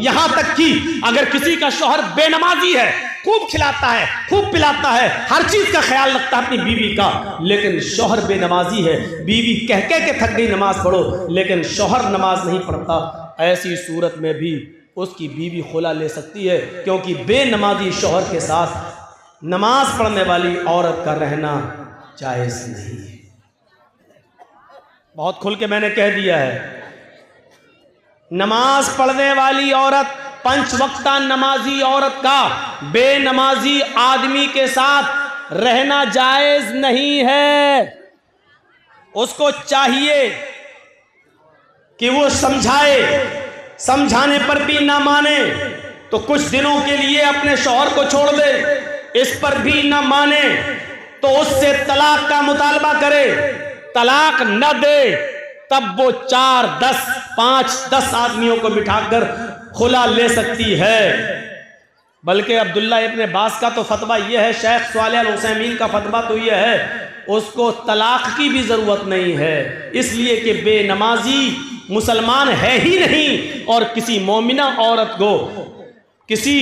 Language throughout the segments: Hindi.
यहां तक कि अगर किसी का शौहर बेनमाजी है, खूब खिलाता है, खूब पिलाता है, हर चीज का ख्याल रखता है अपनी बीवी का, लेकिन शौहर बेनमाजी है, बीवी कह कह के थक गई नमाज पढ़ो, लेकिन शौहर नमाज नहीं पढ़ता, ऐसी सूरत में भी उसकी बीवी खुला ले सकती है, क्योंकि बेनमाजी शौहर के साथ नमाज पढ़ने वाली औरत का रहना जायज नहीं है। बहुत खुल के मैंने कह दिया है, नमाज पढ़ने वाली औरत, पंच वक्ता नमाजी औरत का बेनमाजी आदमी के साथ रहना जायज नहीं है। उसको चाहिए कि वो समझाए, समझाने पर भी ना माने तो कुछ दिनों के लिए अपने शौहर को छोड़ दे, इस पर भी ना माने तो उससे तलाक का मुतालबा करे, तलाक न दे तब वो 4, 10, 5, 10 आदमियों को बिठाकर खुला ले सकती है। बल्कि अब्दुल्ला इब्ने बास का तो फतवा यह है, शेख सालेह अल उसैमीन का फतवा तो यह है, उसको तलाक की भी जरूरत नहीं है, इसलिए कि बेनमाजी मुसलमान है ही नहीं और किसी मोमिना औरत को किसी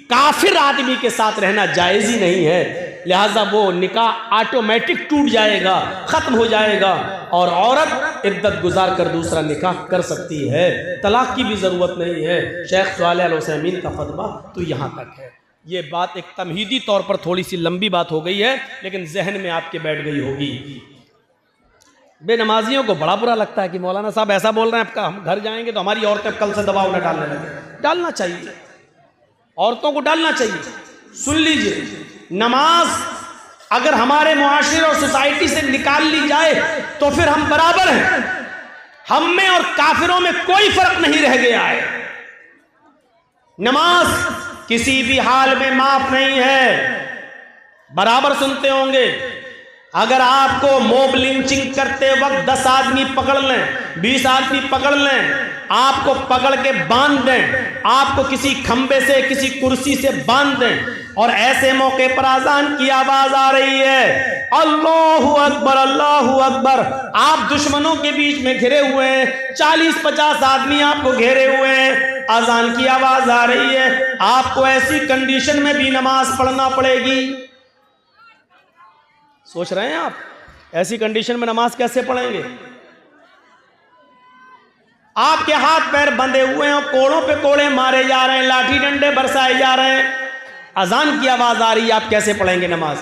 काफिर आदमी के साथ रहना जायज ही नहीं है। लिहाजा वो निकाह ऑटोमेटिक टूट जाएगा, खत्म हो जाएगा और औरत इद्दत गुजार कर दूसरा निकाह कर सकती है, तलाक की भी जरूरत नहीं है। शेख सालेह अल उसैमीन का फतवा तो यहाँ तक है। ये बात एक तमहीदी तौर पर थोड़ी सी लंबी बात हो गई है, लेकिन जहन में आपके बैठ गई होगी। बेनमाजियों को बड़ा बुरा लगता है कि मौलाना साहब ऐसा बोल रहे हैं, आपका हम घर जाएंगे तो हमारी औरतें कल से दबाव न डालने लगे। डालना चाहिए, औरतों को डालना चाहिए। सुन लीजिए, नमाज अगर हमारे मुआशरे और सोसाइटी से निकाल ली जाए तो फिर हम बराबर हैं, हम में और काफिरों में कोई फर्क नहीं रह गया है। नमाज किसी भी हाल में माफ नहीं है। बराबर सुनते होंगे, अगर आपको मोब लिंचिंग करते वक्त 10 आदमी पकड़ लें, 20 आदमी पकड़ लें, आपको पकड़ के बांध दें, आपको किसी खंबे से किसी कुर्सी से बांध दें और ऐसे मौके पर अजान की आवाज आ रही है, अल्लाहु अकबर अल्लाहु अकबर, आप दुश्मनों के बीच में घिरे हुए हैं, 40-50 आदमी आपको घेरे हुए हैं, अजान की आवाज आ रही है, आपको ऐसी कंडीशन में भी नमाज पढ़ना पड़ेगी। सोच रहे हैं आप ऐसी कंडीशन में नमाज कैसे पढ़ेंगे? आपके हाथ पैर बंधे हुए हैं, कोड़ों पे कोड़े मारे जा रहे हैं, लाठी डंडे बरसाए जा रहे हैं, अजान की आवाज आ रही है, आप कैसे पढ़ेंगे नमाज?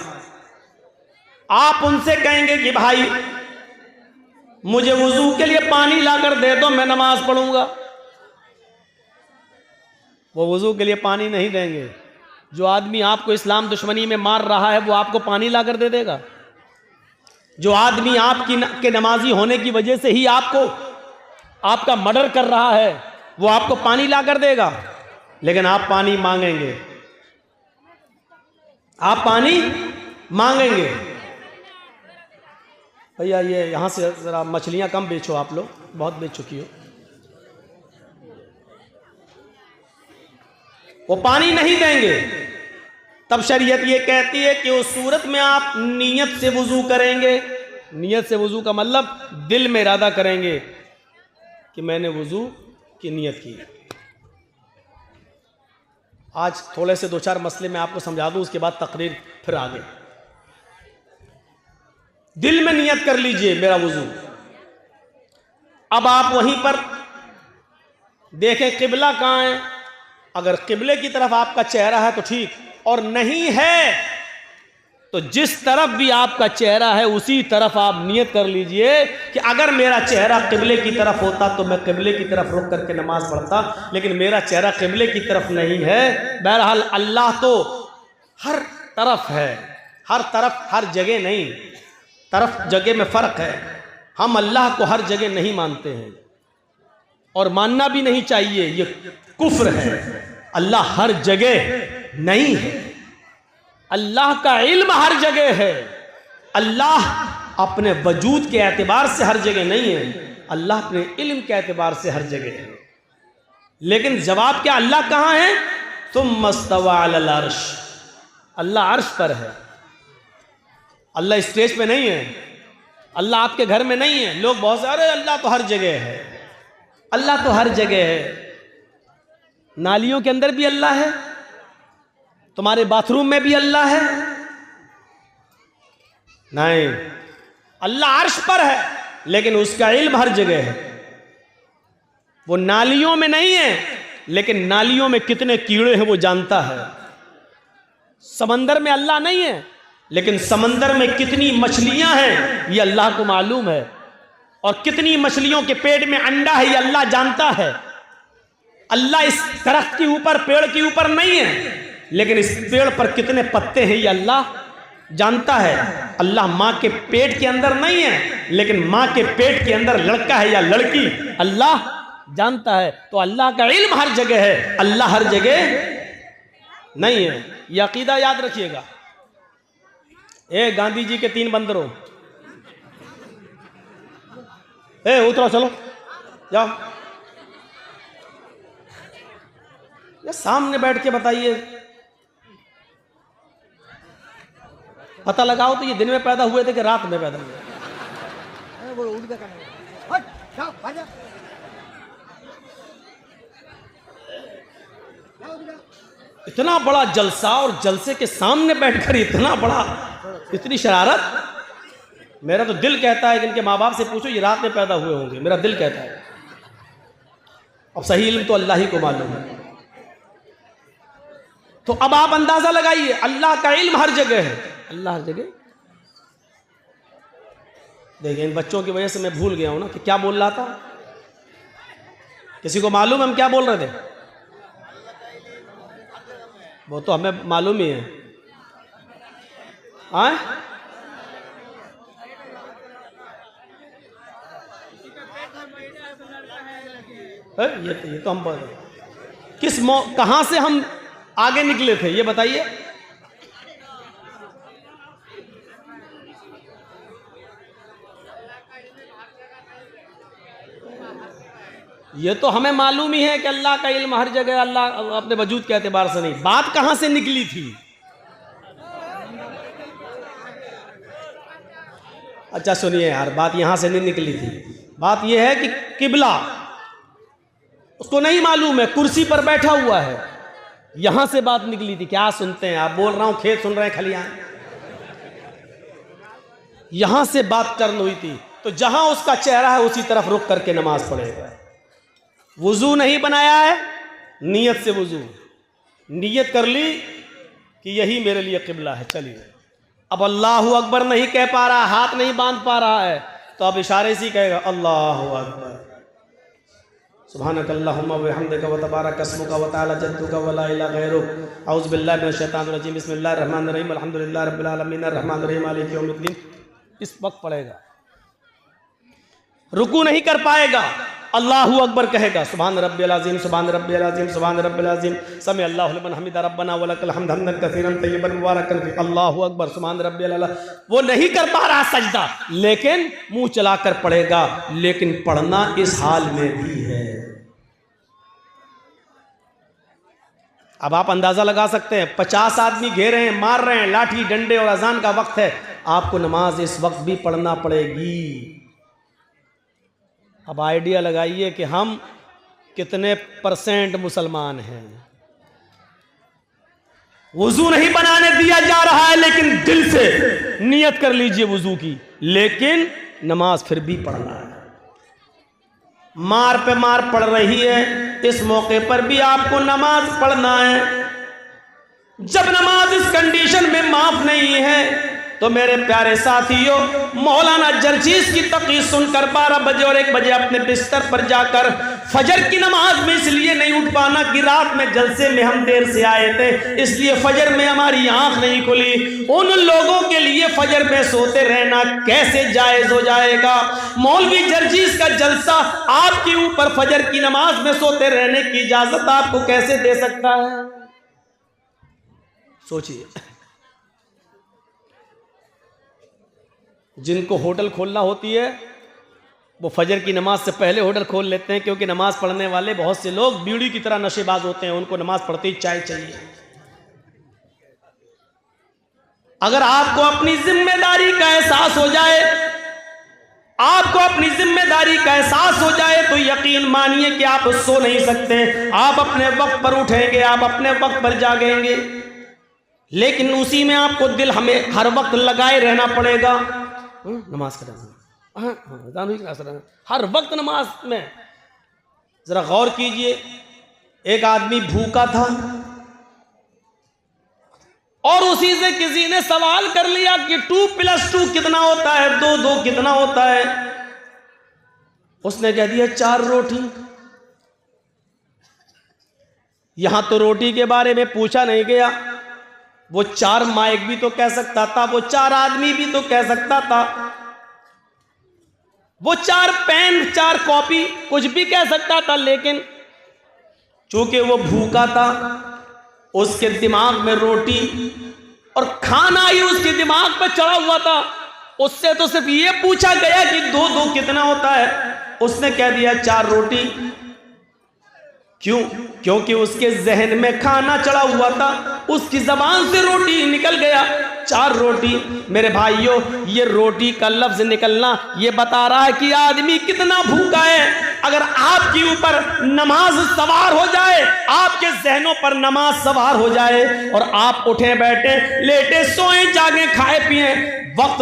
आप उनसे कहेंगे कि भाई मुझे वुजू के लिए पानी लाकर दे दो, मैं नमाज पढ़ूंगा। वो वुजू के लिए पानी नहीं देंगे। जो आदमी आपको इस्लाम दुश्मनी में मार रहा है वो आपको पानी लाकर दे देगा? जो आदमी आपके नमाजी होने की वजह से ही आपका मर्डर कर रहा है वो आपको पानी लाकर देगा? लेकिन आप पानी मांगेंगे, आप पानी मांगेंगे। भैया ये यहां से जरा मछलियां कम बेचो, आप लोग बहुत बेच चुकी हो। वो पानी नहीं देंगे। तब शरीयत ये कहती है कि उस सूरत में आप नीयत से वुजू करेंगे। नीयत से वुजू का मतलब दिल में इरादा करेंगे कि मैंने वुजू की नीयत की। आज थोड़े से 2-4 मसले मैं आपको समझा दूं, उसके बाद तकरीर फिर आगे। दिल में नियत कर लीजिए मेरा वुजू। अब आप वहीं पर देखें किबला कहां है। अगर किबले की तरफ आपका चेहरा है तो ठीक, और नहीं है तो जिस तरफ भी आपका चेहरा है उसी तरफ आप नियत कर लीजिए कि अगर मेरा चेहरा किबले की तरफ होता तो मैं किबले की तरफ रुक करके नमाज पढ़ता, लेकिन मेरा चेहरा किबले की तरफ नहीं है। बहरहाल अल्लाह तो हर तरफ है, हर तरफ हर जगह नहीं, तरफ जगह में फ़र्क है। हम अल्लाह को हर जगह नहीं मानते हैं और मानना भी नहीं चाहिए, ये कुफ्र है। अल्लाह हर जगह नहीं है, अल्लाह का इल्म हर जगह है। अल्लाह अपने वजूद के एतबार से हर जगह नहीं है, अल्लाह अपने इल्म के एतबार से हर जगह है। लेकिन जवाब क्या, अल्लाह कहां है? सुम्मा इस्तवा अलल अर्श, अल्लाह अर्श पर है। अल्लाह स्टेज पे नहीं है, अल्लाह आपके घर में नहीं है। लोग बहुत सारे अल्लाह तो हर जगह है, अल्लाह तो हर जगह है। नालियों के अंदर भी अल्लाह है, तुम्हारे बाथरूम में भी अल्लाह है? नहीं, अल्लाह अर्श पर है, लेकिन उसका इल्म हर जगह है। वो नालियों में नहीं है, लेकिन नालियों में कितने कीड़े हैं वो जानता है। समंदर में अल्लाह नहीं है, लेकिन समंदर में कितनी मछलियां हैं ये अल्लाह को मालूम है। और कितनी मछलियों के पेट में अंडा है ये अल्लाह जानता है। अल्लाह इस दरख्त के ऊपर, पेड़ के ऊपर नहीं है, लेकिन इस पेड़ पर कितने पत्ते हैं ये अल्लाह जानता है। अल्लाह माँ के पेट के अंदर नहीं है, लेकिन माँ के पेट के अंदर लड़का है या लड़की अल्लाह जानता है। तो अल्लाह का इल्म हर जगह है, अल्लाह हर जगह नहीं है। यह अकीदा याद रखिएगा। गांधी जी के 3 बंदरों, उतरो, चलो जाओ, ये सामने बैठ के बताइए, पता लगाओ तो ये दिन में पैदा हुए थे कि रात में पैदा हुए? इतना बड़ा जलसा और जलसे के सामने बैठकर इतनी शरारत। मेरा तो दिल कहता है कि इनके माँ बाप से पूछो ये रात में पैदा हुए होंगे, मेरा दिल कहता है। अब सही इल्म तो अल्लाह ही को मालूम है। तो अब आप अंदाजा लगाइए, अल्लाह का इल्म हर जगह है, अल्लाह हर जगह। देखिए, इन बच्चों की वजह से मैं भूल गया हूं ना कि क्या बोल रहा था। किसी को मालूम हम क्या बोल रहे थे? वो तो हमें मालूम ही है। ये तो हम कहां से हम आगे निकले थे ये बताइए। ये तो हमें मालूम ही है कि अल्लाह का इल्म हर जगह, अल्लाह अपने वजूद के एतबार से नहीं। बात कहां से निकली थी? अच्छा सुनिए यार, बात यहां से नहीं निकली थी। बात यह है कि किबला उसको नहीं मालूम है, कुर्सी पर बैठा हुआ है। यहां से बात निकली थी। क्या सुनते हैं आप? बोल रहा हूं, खेत सुन रहे हैं, खलियान। यहां से बात टर्न हुई थी। तो जहां उसका चेहरा है उसी तरफ रुक करके नमाज पढ़ेगा। वुजू नहीं बनाया है, नियत से वुजू, नियत कर ली कि यही मेरे लिए किबला है, चलिए। अब अल्लाहु अकबर नहीं कह पा रहा, हाथ नहीं बांध पा रहा है, तो अब इशारे से कहेगा अल्लाहु अकबर, सुब्हानक अल्लाहुम्मा व बिहम्दिका व तबारक अस्मुका व तआला जद्दुका व ला इलाहा गैरुक, औज़ु बिल्लाहि मिनश शैतानिर रजीम, बिस्मिल्लाहिर रहमानिर रहीम, अल्हम्दुलिल्लाहि रब्बिल आलमीन, अर्रहमानिर रहीम, मालिकि यौमिद्दीन। इस वक्त पढ़ेगा, रुकू नहीं कर पाएगा, अल्लाहु अकबर कहेगा, सुभान रब्बियल अज़ीम, सुभान रब्बियल अज़ीम, सुभान रब्बियल अज़ीम, समी अल्लाहु लिमन हमिदा, रब्बना व लकल हम्द, हम्दन कसीरन तय्यबन मुबारकन फी, अल्लाहु अकबर, सुभान रब्बियल अला। वो नहीं कर पा रहा सजदा, लेकिन मुंह चलाकर पढ़ेगा। लेकिन पढ़ना इस हाल में भी है। अब आप अंदाजा लगा सकते हैं, 50 आदमी घेरे हैं, मार रहे हैं, लाठी डंडे, और अजान का वक्त है, आपको नमाज इस वक्त भी पढ़ना पड़ेगी। अब आइडिया लगाइए कि हम कितने % मुसलमान हैं। वुजू नहीं बनाने दिया जा रहा है, लेकिन दिल से नियत कर लीजिए वुजू की, लेकिन नमाज फिर भी पढ़ना है। मार पे मार पड़ रही है, इस मौके पर भी आपको नमाज पढ़ना है। जब नमाज इस कंडीशन में माफ नहीं है, तो मेरे प्यारे साथियों, मौलाना जरजीस की तक़रीर सुनकर 12 बजे और 1 बजे अपने बिस्तर पर जाकर फजर की नमाज में इसलिए नहीं उठ पाना कि रात में जलसे में हम देर से आए थे, इसलिए फजर में हमारी आंख नहीं खुली। उन लोगों के लिए फजर में सोते रहना कैसे जायज हो जाएगा? मौलवी जरजीस का जलसा आपके ऊपर फजर की नमाज में सोते रहने की इजाजत आपको कैसे दे सकता है? सोचिए। जिनको होटल खोलना होती है वो फजर की नमाज से पहले होटल खोल लेते हैं, क्योंकि नमाज पढ़ने वाले बहुत से लोग बीड़ी की तरह नशेबाज होते हैं, उनको नमाज पढ़ते ही चाय चाहिए। अगर आपको अपनी जिम्मेदारी का एहसास हो जाए आपको अपनी जिम्मेदारी का एहसास हो जाए तो यकीन मानिए कि आप सो नहीं सकते, आप अपने वक्त पर उठेंगे, आप अपने वक्त पर जागेंगे। लेकिन उसी में आपको दिल हमें हर वक्त लगाए रहना पड़ेगा। नमाज करना, हर वक्त नमाज में। जरा गौर कीजिए, एक आदमी भूखा था और उसी से किसी ने सवाल कर लिया कि 2 + 2 कितना होता है, 2 कितना होता है। उसने कह दिया 4 रोटी। यहां तो रोटी के बारे में पूछा नहीं गया, वो 4 माइक भी तो कह सकता था, वो 4 आदमी भी तो कह सकता था, वो 4 पेन 4 कॉपी कुछ भी कह सकता था। लेकिन चूंकि वो भूखा था, उसके दिमाग में रोटी और खाना ही उसके दिमाग पर चढ़ा हुआ था। उससे तो सिर्फ ये पूछा गया कि 2 कितना होता है, उसने कह दिया 4 रोटी। क्यों? क्योंकि उसके जहन में खाना चढ़ा हुआ था, उसकी जबान से रोटी निकल गया, 4 रोटी। मेरे भाइयों, ये रोटी का लफ्ज निकलना ये बता रहा है कि आदमी कितना भूखा है। अगर आपके ऊपर नमाज सवार हो जाए, आपके जहनों पर नमाज सवार हो जाए और आप उठे बैठे लेटे सोए जागे खाए पिए, वक्त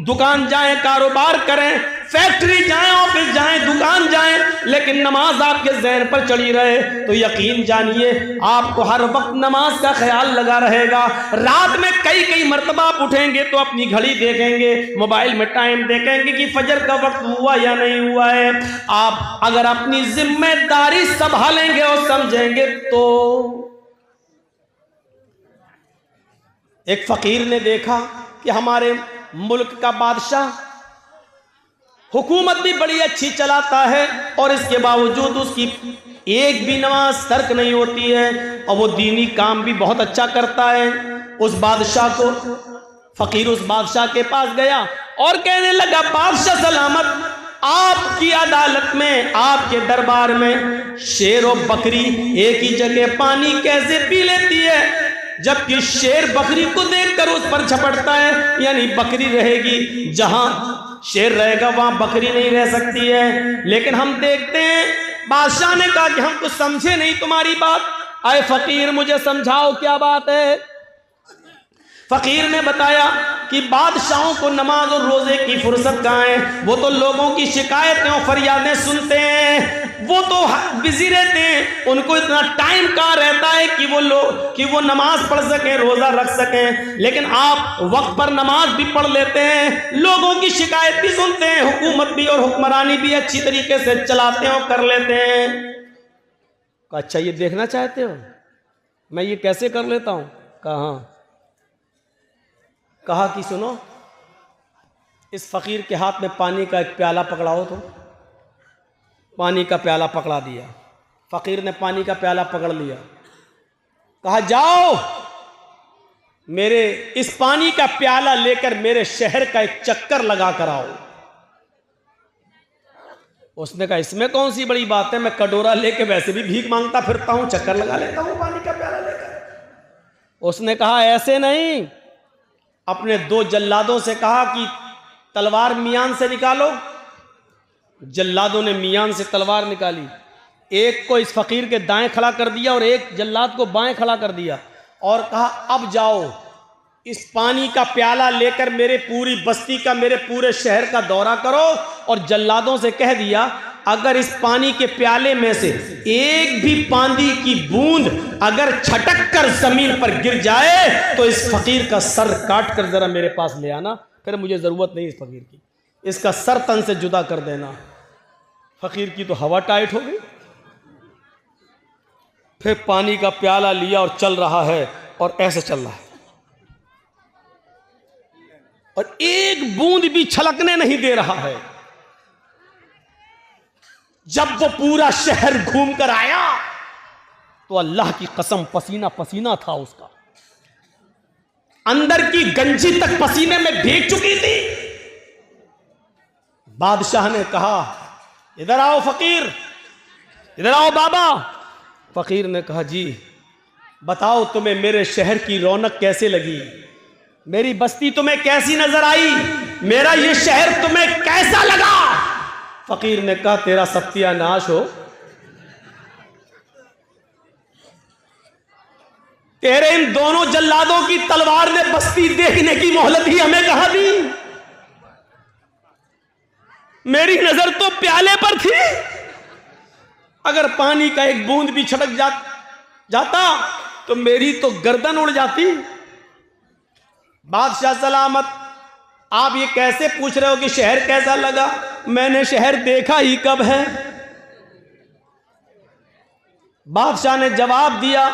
दुकान जाएं, कारोबार करें, फैक्ट्री जाएं, ऑफिस जाएं, दुकान जाएं, लेकिन नमाज आपके जहन पर चढ़ी रहे तो यकीन जानिए आपको हर वक्त नमाज का ख्याल लगा रहेगा। रात में कई मर्तबा आप उठेंगे तो अपनी घड़ी देखेंगे, मोबाइल में टाइम देखेंगे कि फजर का वक्त हुआ या नहीं हुआ है। आप अगर अपनी जिम्मेदारी संभालेंगे और समझेंगे तो। एक फकीर ने देखा कि हमारे मुल्क का बादशाह हुकूमत भी बड़ी अच्छी चलाता है और इसके बावजूद उसकी एक भी नमाज तर्क नहीं होती है और वो दीनी काम भी बहुत अच्छा करता है। उस बादशाह को फकीर उस बादशाह के पास गया और कहने लगा, बादशाह सलामत, आपकी अदालत में, आपके दरबार में शेर और बकरी एक ही जगह पानी कैसे पी लेती है, जबकि शेर बकरी को देखकर उस पर झपटता है। यानी बकरी रहेगी जहां शेर रहेगा वहां बकरी नहीं रह सकती है। लेकिन हम देखते हैं, बादशाह ने कहा कि हम कुछ समझे नहीं तुम्हारी बात, आए फकीर मुझे समझाओ क्या बात है। फकीर ने बताया कि बादशाहों को नमाज और रोजे की फुर्सत कहाँ है, वो तो लोगों की शिकायतें और फरियादें सुनते हैं, वो तो बिजी रहते हैं, उनको इतना टाइम कहाँ रहता है कि वो नमाज पढ़ सकें, रोजा रख सकें। लेकिन आप वक्त पर नमाज भी पढ़ लेते हैं, लोगों की शिकायत भी सुनते हैं, हुकूमत भी और हुक्मरानी भी अच्छी तरीके से चलाते हैं और कर लेते हैं। अच्छा ये देखना चाहते हो मैं ये कैसे कर लेता हूँ? कहा कि सुनो, इस फकीर के हाथ में पानी का एक प्याला पकड़ाओ। तो पानी का प्याला पकड़ा दिया, फकीर ने पानी का प्याला पकड़ लिया, कहा जाओ मेरे इस पानी का प्याला लेकर मेरे शहर का एक चक्कर लगा कर आओ। उसने कहा इसमें कौन सी बड़ी बात है, मैं कटोरा लेके वैसे भी भीख मांगता फिरता हूं, चक्कर लगा लेता हूं पानी का प्याला लेकर। उसने कहा ऐसे नहीं, अपने 2 जल्लादों से कहा कि तलवार मियान से निकालो। जल्लादों ने मियान से तलवार निकाली, एक को इस फकीर के दाएं खड़ा कर दिया और एक जल्लाद को बाएं खड़ा कर दिया और कहा अब जाओ इस पानी का प्याला लेकर मेरे पूरी बस्ती का, मेरे पूरे शहर का दौरा करो। और जल्लादों से कह दिया अगर इस पानी के प्याले में से एक भी पानी की बूंद अगर छटक कर जमीन पर गिर जाए तो इस फकीर का सर काट कर जरा मेरे पास ले आना, फिर मुझे जरूरत नहीं इस फकीर की, इसका सर तन से जुदा कर देना। फकीर की तो हवा टाइट हो गई, फिर पानी का प्याला लिया और चल रहा है और ऐसे चल रहा है और एक बूंद भी छलकने नहीं दे रहा है। जब वो पूरा शहर घूम कर आया तो अल्लाह की कसम पसीना पसीना था उसका, अंदर की गंजी तक पसीने में भीग चुकी थी। बादशाह ने कहा इधर आओ फकीर, इधर आओ बाबा। फकीर ने कहा जी बताओ तुम्हें मेरे शहर की रौनक कैसे लगी। मेरी बस्ती तुम्हें कैसी नजर आई, मेरा ये शहर तुम्हें कैसा लगा? फकीर ने कहा तेरा सत्यानाश हो, तेरे इन दोनों जल्लादों की तलवार ने बस्ती देखने की मोहलत ही हमें कहां दी? मेरी नजर तो प्याले पर थी, अगर पानी का एक बूंद भी छटक जाता तो मेरी तो गर्दन उड़ जाती। बादशाह सलामत, आप ये कैसे पूछ रहे हो कि शहर कैसा लगा? मैंने शहर देखा ही कब है? बादशाह ने जवाब दिया,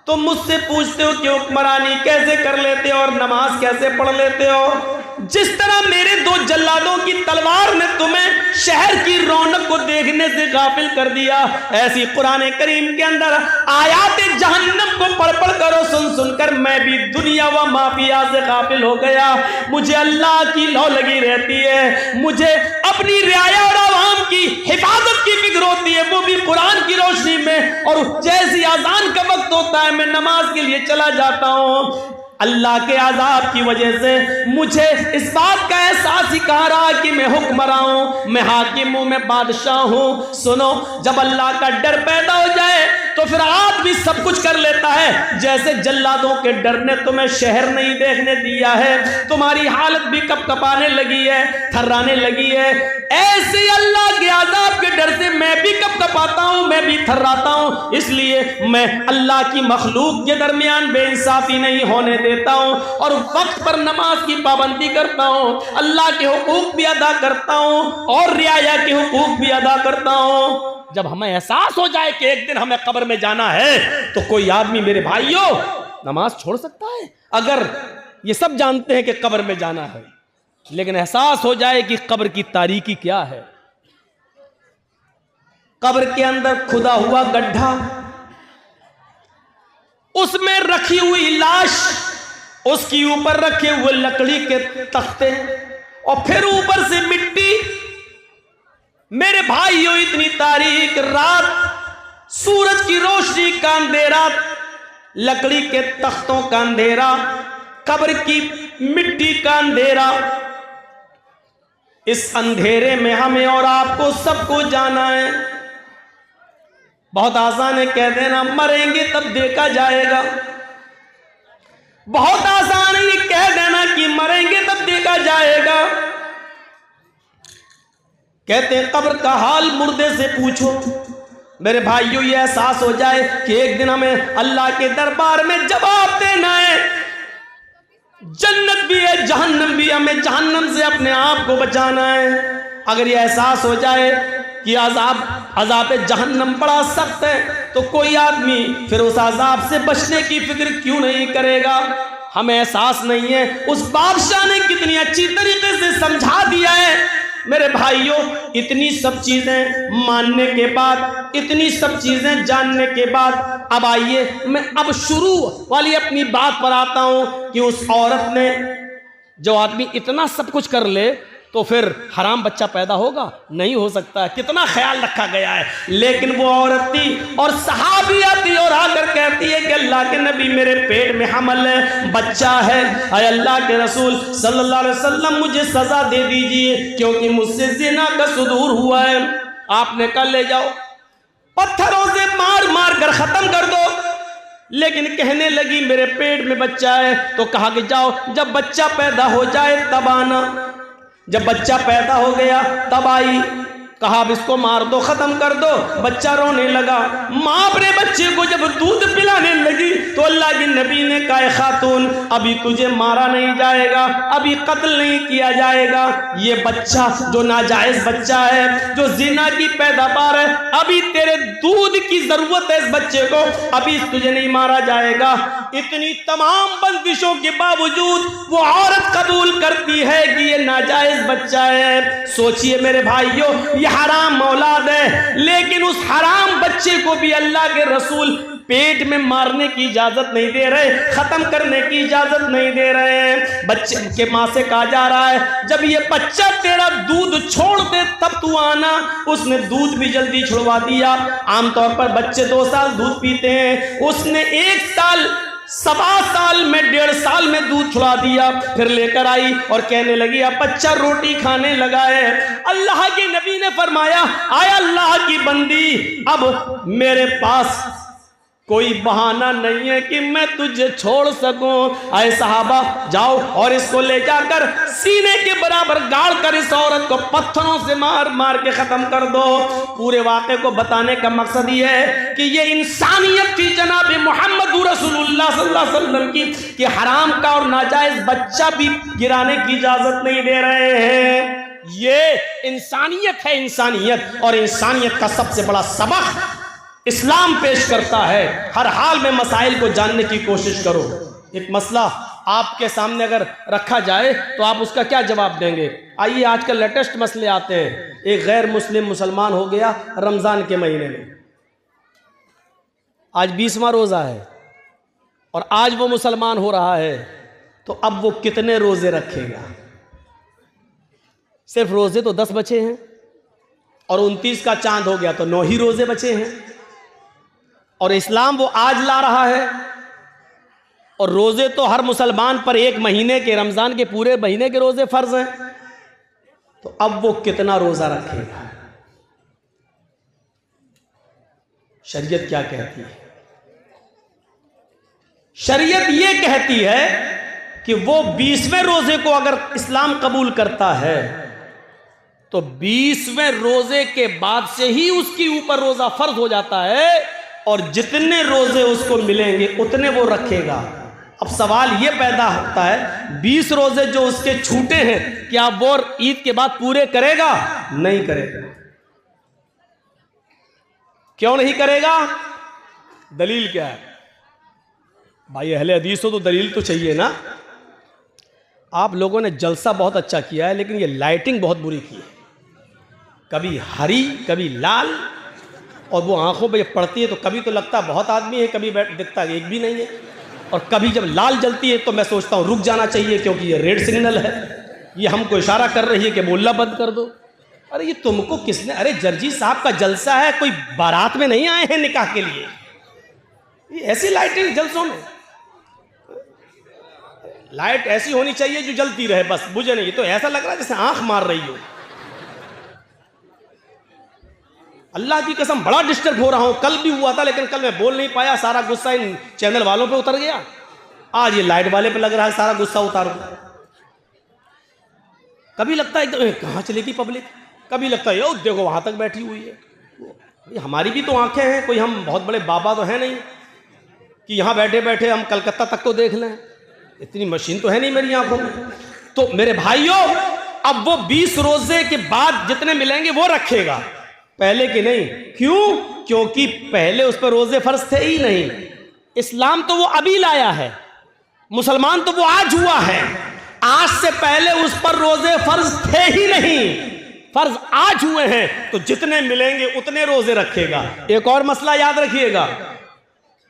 तुम मुझसे पूछते हो कि हुक्मरानी कैसे कर लेते हो और नमाज कैसे पढ़ लेते हो? जिस तरह मेरे दो जल्लादों की तलवार ने तुम्हें शहर की रौनक को देखने से गाफिल कर दिया, ऐसी कुरान करीम के अंदर आयात जहन्नम को पढ़ पढ़ करो सुन सुनकर मैं भी दुनिया व माफिया से गाफिल हो गया। मुझे अल्लाह की लौ लगी रहती है, मुझे अपनी रियाया और आवाम की हिफाजत की फिक्र होती है, वो भी कुरान की रोशनी में। और जैसी अजान का वक्त होता है मैं नमाज के लिए चला जाता हूँ। अल्लाह के आजाब की वजह से मुझे इस बात का एहसास ही कहा रहा कि मैं हुक्मरान हूं, मैं हाकिम हूं, मैं बादशाह हूं। सुनो, जब अल्लाह का डर पैदा हो जाए तो फिर आदमी सब कुछ कर लेता है। जैसे जल्लादों के डर ने तुम्हें शहर नहीं देखने दिया है, तुम्हारी हालत भी कपकपाने लगी है, थर्राने लगी है, ऐसे अल्लाह के आजाब के डर से मैं भी कपकपाता हूं, मैं भी थर्राता हूं। इसलिए मैं अल्लाह की मखलूक के दरमियान बेइंसाफी नहीं होने देता हूं और वक्त पर नमाज की पाबंदी करता हूं, अल्लाह के हुकूक भी अदा करता हूं और रियाया के हुकूक भी अदा करता हूं। जब हमें एहसास हो जाए कि एक दिन हमें कब्र में जाना है तो कोई आदमी मेरे भाइयों नमाज छोड़ सकता है? अगर ये सब जानते हैं कि कब्र में जाना है, लेकिन एहसास हो जाए कि कब्र की तारीकी क्या है, कब्र के अंदर खुदा हुआ गड्ढा, उसमें रखी हुई लाश, उसके ऊपर रखे हुए लकड़ी के तख्ते और फिर ऊपर से मिट्टी। मेरे भाइयों, इतनी तारीक रात, सूरज की रोशनी का अंधेरा, लकड़ी के तख्तों का अंधेरा, कब्र की मिट्टी का अंधेरा, इस अंधेरे में हमें और आपको सबको जाना है। बहुत आसान है कह देना मरेंगे तब देखा जाएगा, बहुत आसान है ये कह देना कि मरेंगे तब देखा जाएगा। कहते हैं कब्र का हाल मुर्दे से पूछो। मेरे भाइयों, ये एहसास हो जाए कि एक दिन हमें अल्लाह के दरबार में जवाब देना है, जन्नत भी है जहन्नम भी, हमें जहन्नम से अपने आप को बचाना है। अगर ये एहसास हो जाए कि अजाब जहन्नम बड़ा सख्त है तो कोई आदमी फिर उस अजाब से बचने की फिक्र क्यों नहीं करेगा? हमें एहसास नहीं है उस बादशाह ने कितनी अच्छी तरीके से समझा दिया है। मेरे भाइयों, इतनी सब चीजें मानने के बाद, इतनी सब चीजें जानने के बाद, अब आइए मैं अब शुरू वाली अपनी बात पर आता हूं कि उस औरत ने, जो आदमी इतना सब कुछ कर ले तो फिर हराम बच्चा पैदा होगा? नहीं हो सकता। कितना ख्याल रखा गया है। लेकिन वो औरत थी और सहाबी आती और आकर कहती है कि अल्लाह के नबी, मेरे पेट में हमल है, बच्चा है, अय अल्लाह के रसूल सल्लल्लाहु अलैहि वसल्लम मुझे सजा दे दीजिए क्योंकि मुझसे ज़िना का सुदूर हुआ है। आपने कहा ले जाओ, पत्थरों से मार मार कर खत्म कर दो। लेकिन कहने लगी मेरे पेट में बच्चा है, तो कहा कि जाओ जब बच्चा पैदा हो जाए तब आना। जब बच्चा पैदा हो गया तब आई, कहा अब इसको मार दो, खत्म कर दो। बच्चा रोने लगा। माँ अपने बच्चे को जब दूध पिलाने लगी तो अल्लाह के नबी ने कहा खातून, अभी तुझे मारा नहीं जाएगा, अभी कत्ल नहीं किया जाएगा। ये बच्चा जो नाजायज बच्चा है, जो जिना की पैदावार है, अभी तेरे दूध की जरूरत है इस बच्चे को, अभी तुझे नहीं मारा जाएगा। इतनी तमाम बंदिशों के बावजूद वो औरत कबूल करती है कि ये नाजायज बच्चा है। सोचिए मेरे भाइयों, हराम औलाद है, लेकिन उस हराम बच्चे को भी अल्लाह के रसूल पेट में मारने की इजाजत नहीं दे रहे, खत्म करने की इजाजत नहीं दे रहे हैं। बच्चे के माँ से कहा जा रहा है जब ये बच्चा तेरा दूध छोड़ दे तब तू आना। उसने दूध भी जल्दी छुड़वा दिया। आमतौर पर बच्चे 2 साल दूध पीते हैं, उसने 1 साल 1.25 साल में 1.5 साल में दूध छुड़ा दिया। फिर लेकर आई और कहने लगी अब बच्चा रोटी खाने लगा है। अल्लाह के नबी ने फरमाया आया अल्लाह की बंदी, अब मेरे पास कोई बहाना नहीं है कि मैं तुझे छोड़ सकूं। आए सहाबा जाओ और इसको ले जाकर सीने के बराबर गाड़ कर इस औरत को पत्थरों से मार मार के खत्म कर दो। पूरे वाक़े को बताने का मकसद ये है कि ये इंसानियत थी जनाब मोहम्मद रसूलुल्लाह सल्लल्लाहु अलैहि वसल्लम की, कि हराम का और नाजायज बच्चा भी गिराने की इजाजत नहीं दे रहे हैं। ये इंसानियत है, इंसानियत। और इंसानियत का सबसे बड़ा सबक इस्लाम पेश करता है। हर हाल में मसाइल को जानने की कोशिश करो। एक मसला आपके सामने अगर रखा जाए तो आप उसका क्या जवाब देंगे? आइए आजकल लेटेस्ट मसले आते हैं। एक गैर मुस्लिम मुसलमान हो गया रमज़ान के महीने में, आज 20वां रोज़ा है और आज वो मुसलमान हो रहा है, तो अब वो कितने रोज़े रखेगा? सिर्फ रोज़े तो 10 बचे हैं और 29 का चांद हो गया तो 9 ही रोज़े बचे हैं। और इस्लाम वो आज ला रहा है और रोजे तो हर मुसलमान पर एक महीने के, रमजान के पूरे महीने के रोजे फर्ज हैं। तो अब वो कितना रोजा रखेगा? शरीयत क्या कहती है? शरीयत ये कहती है कि वो 20वें रोजे को अगर इस्लाम कबूल करता है तो 20वें रोजे के बाद से ही उसके ऊपर रोजा फर्ज हो जाता है और जितने रोजे उसको मिलेंगे उतने वो रखेगा। अब सवाल ये पैदा होता है 20 रोजे जो उसके छूटे हैं क्या वो ईद के बाद पूरे करेगा? नहीं करेगा। क्यों नहीं करेगा? दलील क्या है? भाई अहले हदीस हो तो दलील तो चाहिए ना। आप लोगों ने जलसा बहुत अच्छा किया है लेकिन ये लाइटिंग बहुत बुरी की है, कभी हरी कभी लाल, और वो आंखों पे जब पड़ती है तो कभी तो लगता बहुत आदमी है, कभी दिखता एक भी नहीं है। और कभी जब लाल जलती है तो मैं सोचता हूँ रुक जाना चाहिए क्योंकि ये रेड सिग्नल है, ये हमको इशारा कर रही है कि बोलना बंद कर दो। अरे ये तुमको किसने? अरे जर्जी साहब का जलसा है, कोई बारात में नहीं आए हैं निकाह के लिए। ये ऐसी लाइटिंग जलसों में, लाइट ऐसी होनी चाहिए जो जलती रहे, बस बुझे नहीं। तो ऐसा लग रहा है जैसे आंख मार रही हो। अल्लाह की कसम बड़ा डिस्टर्ब हो रहा हूं। कल भी हुआ था लेकिन कल मैं बोल नहीं पाया, सारा गुस्सा इन चैनल वालों पे उतर गया। आज ये लाइट वाले पे लग रहा है सारा गुस्सा उतार दो। कभी लगता है एकदम कहां चलेगी पब्लिक, कभी लगता है यो देखो वहां तक बैठी हुई है। हमारी भी तो आंखें हैं, कोई हम बहुत बड़े बाबा तो है नहीं कि यहां बैठे बैठे हम कलकत्ता तक को देख लें। इतनी मशीन तो है नहीं मेरी आंखों में। तो मेरे भाइयों अब वो 20 रोजे के बाद जितने मिलेंगे वो रखेगा, पहले के नहीं। क्यों? क्योंकि पहले उस पर रोजे फर्ज थे ही नहीं। इस्लाम तो वो अभी लाया है, मुसलमान तो वो आज हुआ है। आज से पहले उस पर रोजे फर्ज थे ही नहीं, फर्ज आज हुए हैं, तो जितने मिलेंगे उतने रोजे रखेगा। एक और मसला याद रखिएगा,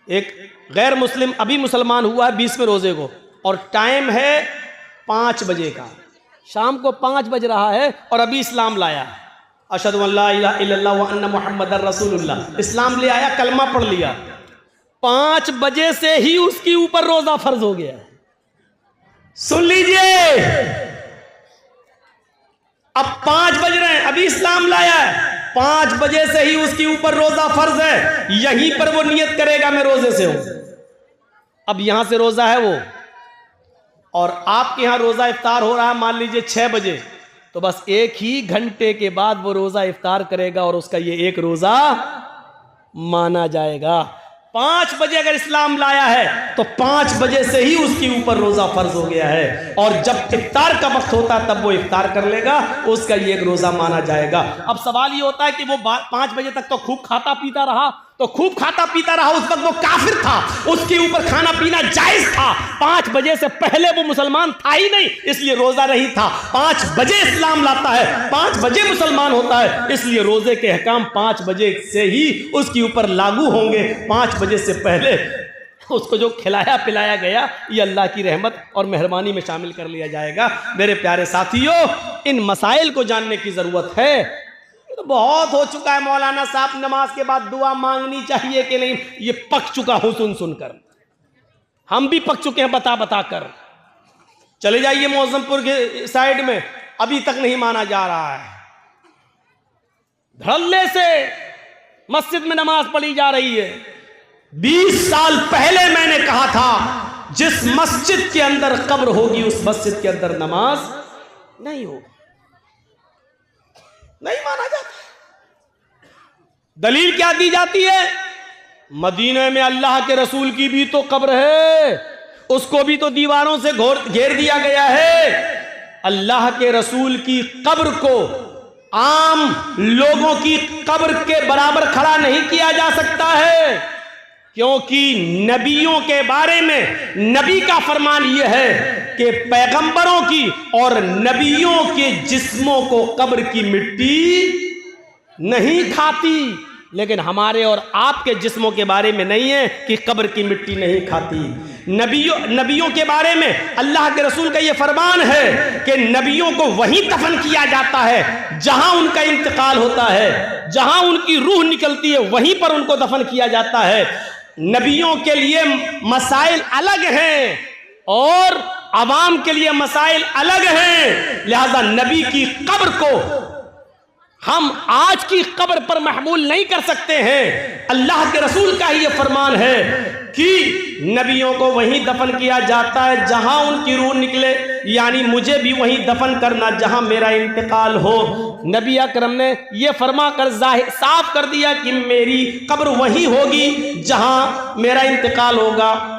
एक गैर मुस्लिम अभी मुसलमान हुआ है 20वें रोजे को और टाइम है 5 बजे का, शाम को 5 बज रहा है और अभी इस्लाम लाया, अशहदु अल्ला इलाहा इल्लल्लाह व अन्ना मुहम्मदर रसूलुल्लाह, इस्लाम ले आया, कलमा पढ़ लिया। 5 बजे से ही उसके ऊपर रोजा फर्ज हो गया। सुन लीजिए, अब 5 बज रहे हैं, अभी इस्लाम लाया है, 5 बजे से ही उसके ऊपर रोजा फर्ज है। यहीं पर वो नियत करेगा मैं रोजे से हूं। अब यहां से रोजा है वो, और आपके यहां रोजा इफ्तार हो रहा है मान लीजिए 6 बजे, तो बस 1 ही घंटे के बाद वो रोजा इफ्तार करेगा और उसका ये एक रोजा माना जाएगा। 5 बजे अगर इस्लाम लाया है तो 5 बजे से ही उसके ऊपर रोजा फर्ज हो गया है, और जब इफ्तार का वक्त होता है तब वो इफ्तार कर लेगा, उसका ये एक रोजा माना जाएगा। अब सवाल ये होता है कि वो 5 बजे तक तो खूब खाता पीता रहा, तो खूब खाता पीता रहा, उस वक्त वो काफिर था, उसके ऊपर खाना पीना जायज था। 5 बजे से पहले वो मुसलमान था ही नहीं, इसलिए रोजा नहीं था। 5 बजे इस्लाम लाता है, 5 बजे मुसलमान होता है, इसलिए रोजे के अहकाम 5 बजे से ही उसके ऊपर लागू होंगे। 5 बजे से पहले उसको जो खिलाया पिलाया गया ये अल्लाह की रहमत और मेहरबानी में शामिल कर लिया जाएगा। मेरे प्यारे साथियों, इन मसाइल को जानने की जरूरत है। तो बहुत हो चुका है मौलाना साहब, नमाज के बाद दुआ मांगनी चाहिए कि नहीं, ये पक चुका हूं सुन सुनकर। हम भी पक चुके हैं बता बता कर। चले जाइए मौजमपुर के साइड में, अभी तक नहीं माना जा रहा है। धड़ल्ले से मस्जिद में नमाज पढ़ी जा रही है। 20 साल पहले मैंने कहा था जिस मस्जिद के अंदर कब्र होगी उस मस्जिद के अंदर नमाज नहीं होगी, नहीं माना जाता। दलील क्या दी जाती है? मदीने में अल्लाह के रसूल की भी तो कब्र है, उसको भी तो दीवारों से घेर दिया गया है। अल्लाह के रसूल की कब्र को आम लोगों की कब्र के बराबर खड़ा नहीं किया जा सकता है, क्योंकि नबियों के बारे में नबी का फरमान यह है कि पैगंबरों की और नबियों के जिस्मों को कब्र की मिट्टी नहीं खाती। लेकिन हमारे और आपके जिस्मों के बारे में नहीं है कि कब्र की मिट्टी नहीं खाती। नबियों के बारे में अल्लाह के रसूल का यह फरमान है कि नबियों को वहीं दफन किया जाता है जहां उनका इंतकाल होता है, जहां उनकी रूह निकलती है वहीं पर उनको दफन किया जाता है। नबियों के लिए मसाइल अलग हैं और अवाम के लिए मसाइल अलग हैं, लिहाजा नबी की कब्र को हम आज की कब्र पर महमूल नहीं कर सकते हैं। अल्लाह के रसूल का ही यह फरमान है कि नबियों को वहीं दफन किया जाता है जहां उनकी रूह निकले, यानी मुझे भी वहीं दफन करना जहां मेरा इंतकाल हो। नबी अकरम ने यह फरमा कर साफ कर दिया कि मेरी कब्र वहीं होगी जहां मेरा इंतकाल होगा।